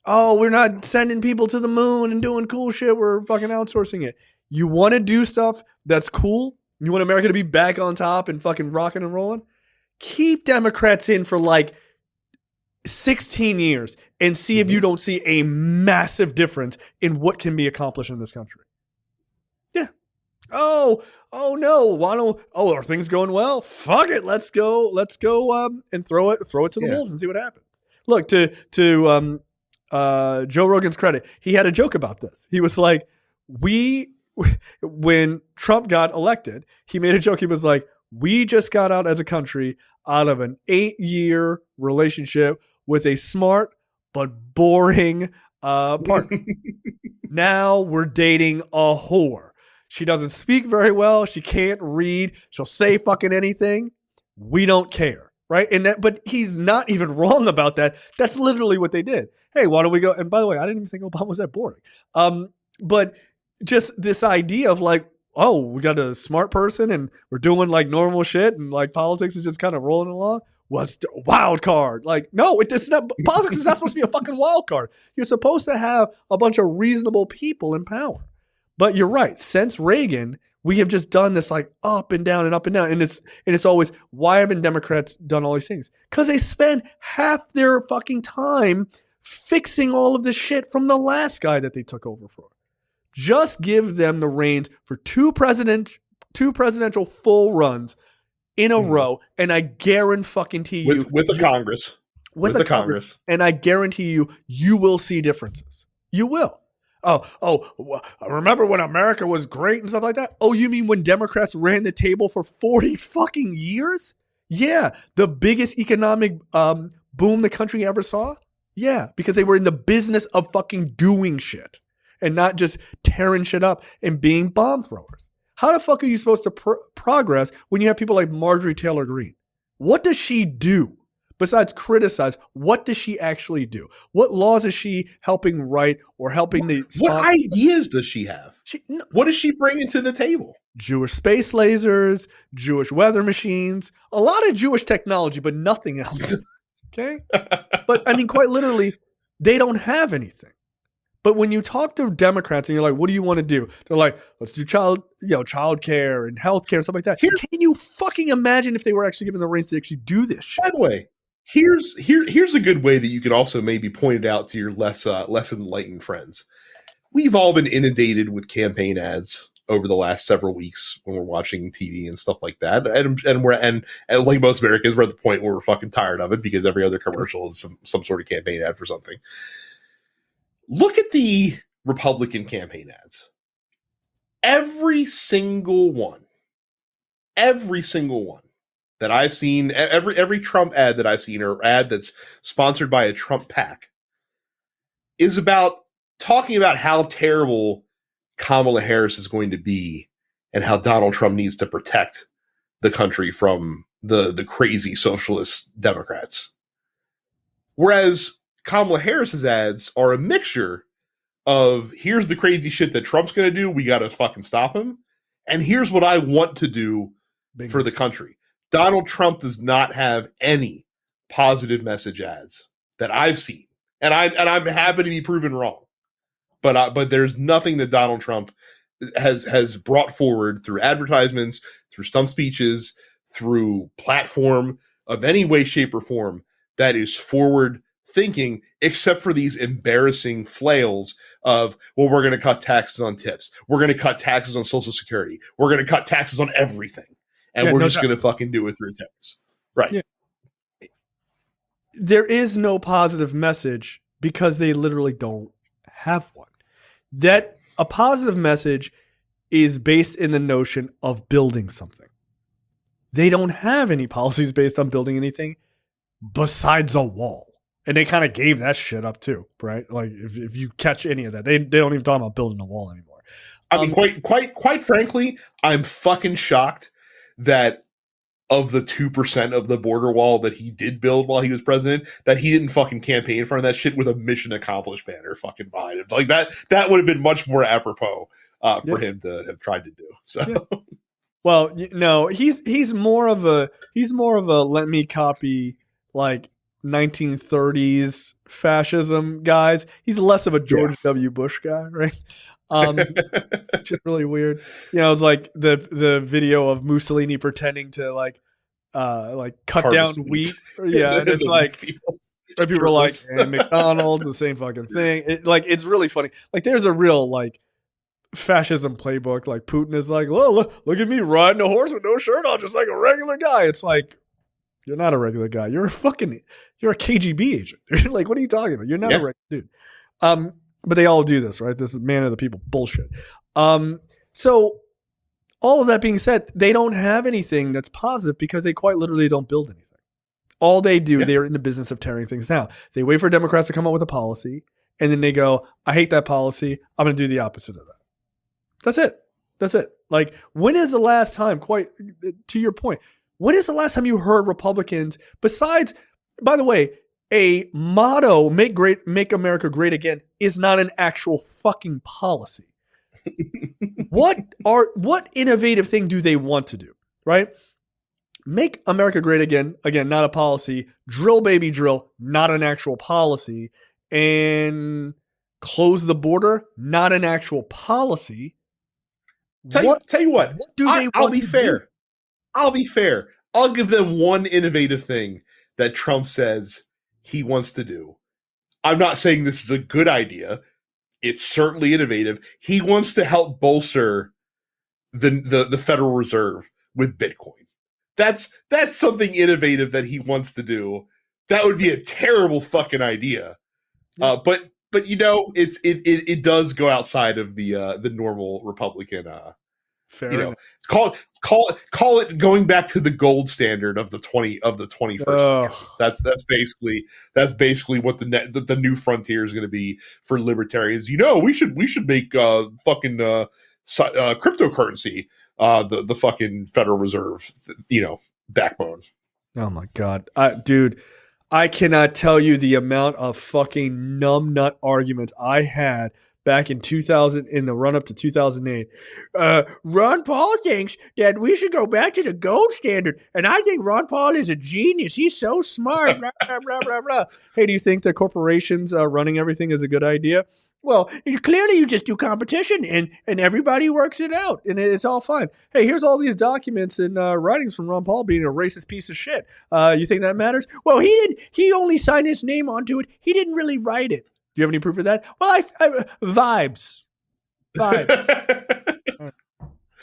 Oh, we're not sending people to the moon and doing cool shit. We're fucking outsourcing it. You want to do stuff that's cool? You want America to be back on top and fucking rocking and rolling? keep Democrats in for like 16 years and see if you don't see a massive difference in what can be accomplished in this country. Yeah. Oh no. Are things going well? Fuck it. Let's go and throw it to the wolves and see what happens. Look, to Joe Rogan's credit, he had a joke about this. He was like, when Trump got elected, he made a joke. He was like, we just got out as a country out of an 8-year relationship with a smart but boring partner. Now we're dating a whore. She doesn't speak very well. She can't read. She'll say fucking anything. We don't care. Right. But he's not even wrong about that. That's literally what they did. Hey, why don't we go? And by the way, I didn't even think Obama was that boring. But just this idea of like, oh, we got a smart person and we're doing like normal shit and like politics is just kind of rolling along. What's the wild card? Like, no, it's not. Politics is not supposed to be a fucking wild card. You're supposed to have a bunch of reasonable people in power. But you're right. Since Reagan, we have just done this like up and down and up and down. And it's always, why haven't Democrats done all these things? Because they spend half their fucking time fixing all of this shit from the last guy that they took over for. Just give them the reins for two presidential full runs in a row, and I guarantee you with the Congress. With the Congress. And I guarantee you will see differences. You will. Remember when America was great and stuff like that? Oh, you mean when Democrats ran the table for 40 fucking years? Yeah, the biggest economic boom the country ever saw? Yeah, because they were in the business of fucking doing shit and not just tearing shit up and being bomb throwers. How the fuck are you supposed to progress when you have people like Marjorie Taylor Greene? What does she do? Besides criticize, what does she actually do? What laws is she helping write or helping the... What ideas does she have? What is she bringing to the table? Jewish space lasers, Jewish weather machines, a lot of Jewish technology, but nothing else. Okay? But I mean, quite literally, they don't have anything. But when you talk to Democrats and you're like, what do you want to do? They're like, let's do child care and health care and stuff like that. Can you fucking imagine if they were actually given the reins to actually do this shit? By the way, here's a good way that you can also maybe point it out to your less enlightened friends. We've all been inundated with campaign ads over the last several weeks when we're watching TV and stuff like that, and like most Americans, we're at the point where we're fucking tired of it because every other commercial is some sort of campaign ad for something. Look at the Republican campaign ads. Every single one that I've seen, every Trump ad that I've seen, or ad that's sponsored by a Trump PAC, is about talking about how terrible Kamala Harris is going to be and how Donald Trump needs to protect the country from the crazy socialist Democrats. Whereas Kamala Harris's ads are a mixture of, here's the crazy shit that Trump's going to do, we got to fucking stop him, and here's what I want to do for the country. Donald Trump does not have any positive message ads that I've seen, and I'm happy to be proven wrong. But there's nothing that Donald Trump has brought forward through advertisements, through stump speeches, through platform of any way, shape, or form that is forward thinking, except for these embarrassing flails of, well, we're going to cut taxes on tips, we're going to cut taxes on Social Security, we're going to cut taxes on everything, and we're just going to fucking do it through tax. Right. Yeah. There is no positive message because they literally don't have one. That a positive message is based in the notion of building something. They don't have any policies based on building anything besides a wall. And they kind of gave that shit up too, right? Like if you catch any of that, they don't even talk about building a wall anymore. I mean, quite frankly, I'm fucking shocked that of the 2% of the border wall that he did build while he was president, that he didn't fucking campaign in front of that shit with a mission accomplished banner fucking behind him. Like that would have been much more apropos for him to have tried to do. So, yeah. Well, no, he's more of a let me copy like 1930s fascism guys. He's less of a George W. Bush guy, right? Just really weird. You know, it's like the video of Mussolini pretending to like cut Harvest down wheat. wheat. Yeah, and it's like fields. and people are like, and McDonald's, the same fucking thing. It's really funny. Like there's a real like fascism playbook. Like Putin is like, oh, look at me riding a horse with no shirt on, just like a regular guy. It's like, you're not a regular guy. You're a KGB agent. Like, what are you talking about? You're not a regular dude. But they all do this, right? This is man of the people bullshit. So all of that being said, they don't have anything that's positive because they quite literally don't build anything. All they do, they're in the business of tearing things down. They wait for Democrats to come up with a policy, and then they go, I hate that policy. I'm going to do the opposite of that. That's it. Like, when is the last time, quite to your point, when is the last time you heard Republicans, besides, by the way, a motto, make America great again, is not an actual fucking policy. What innovative thing do they want to do, right? Make America great again, not a policy. Drill, baby, drill, not an actual policy. And close the border, not an actual policy. Tell you what do they I'll want be to fair. do? I'll be fair. I'll give them one innovative thing that Trump says he wants to do. I'm not saying this is a good idea. It's certainly innovative. He wants to help bolster the Federal Reserve with Bitcoin. That's something innovative that he wants to do. That would be a terrible fucking idea. Yeah. But you know, it does go outside of the normal Republican. Fair you enough. know, call it going back to the gold standard of the 21st century. That's basically what the new frontier is going to be for libertarians. You know, we should make fucking cryptocurrency the fucking Federal Reserve, backbone. Oh my God, dude. I cannot tell you the amount of fucking numbnut arguments I had back in 2000, in the run up to 2008. Ron Paul thinks that we should go back to the gold standard, and I think Ron Paul is a genius. He's so smart. Blah, blah, blah, blah, blah. Hey, do you think that corporations running everything is a good idea? Well, clearly you just do competition and everybody works it out and it's all fine. Hey, here's all these documents and writings from Ron Paul being a racist piece of shit. You think that matters? Well, he only signed his name onto it. He didn't really write it. Do you have any proof of that? Well, vibes.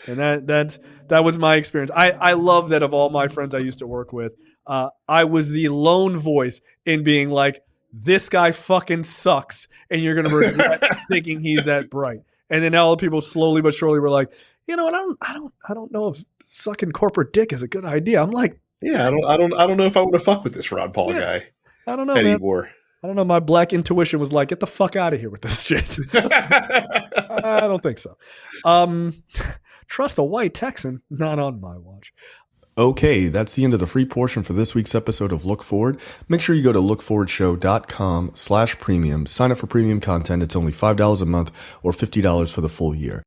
And that was my experience. I love that of all my friends I used to work with, I was the lone voice in being like, this guy fucking sucks, and you're gonna regret thinking he's that bright. And then all the people slowly but surely were like, you know what? I don't know if sucking corporate dick is a good idea. I'm like, yeah, I don't know if I want to fuck with this Ron Paul guy. I don't know anymore. Man. I don't know. My black intuition was like, get the fuck out of here with this shit. I don't think so. Trust a white Texan, not on my watch. Okay, that's the end of the free portion for this week's episode of Look Forward. Make sure you go to lookforwardshow.com/premium. Sign up for premium content. It's only $5 a month or $50 for the full year.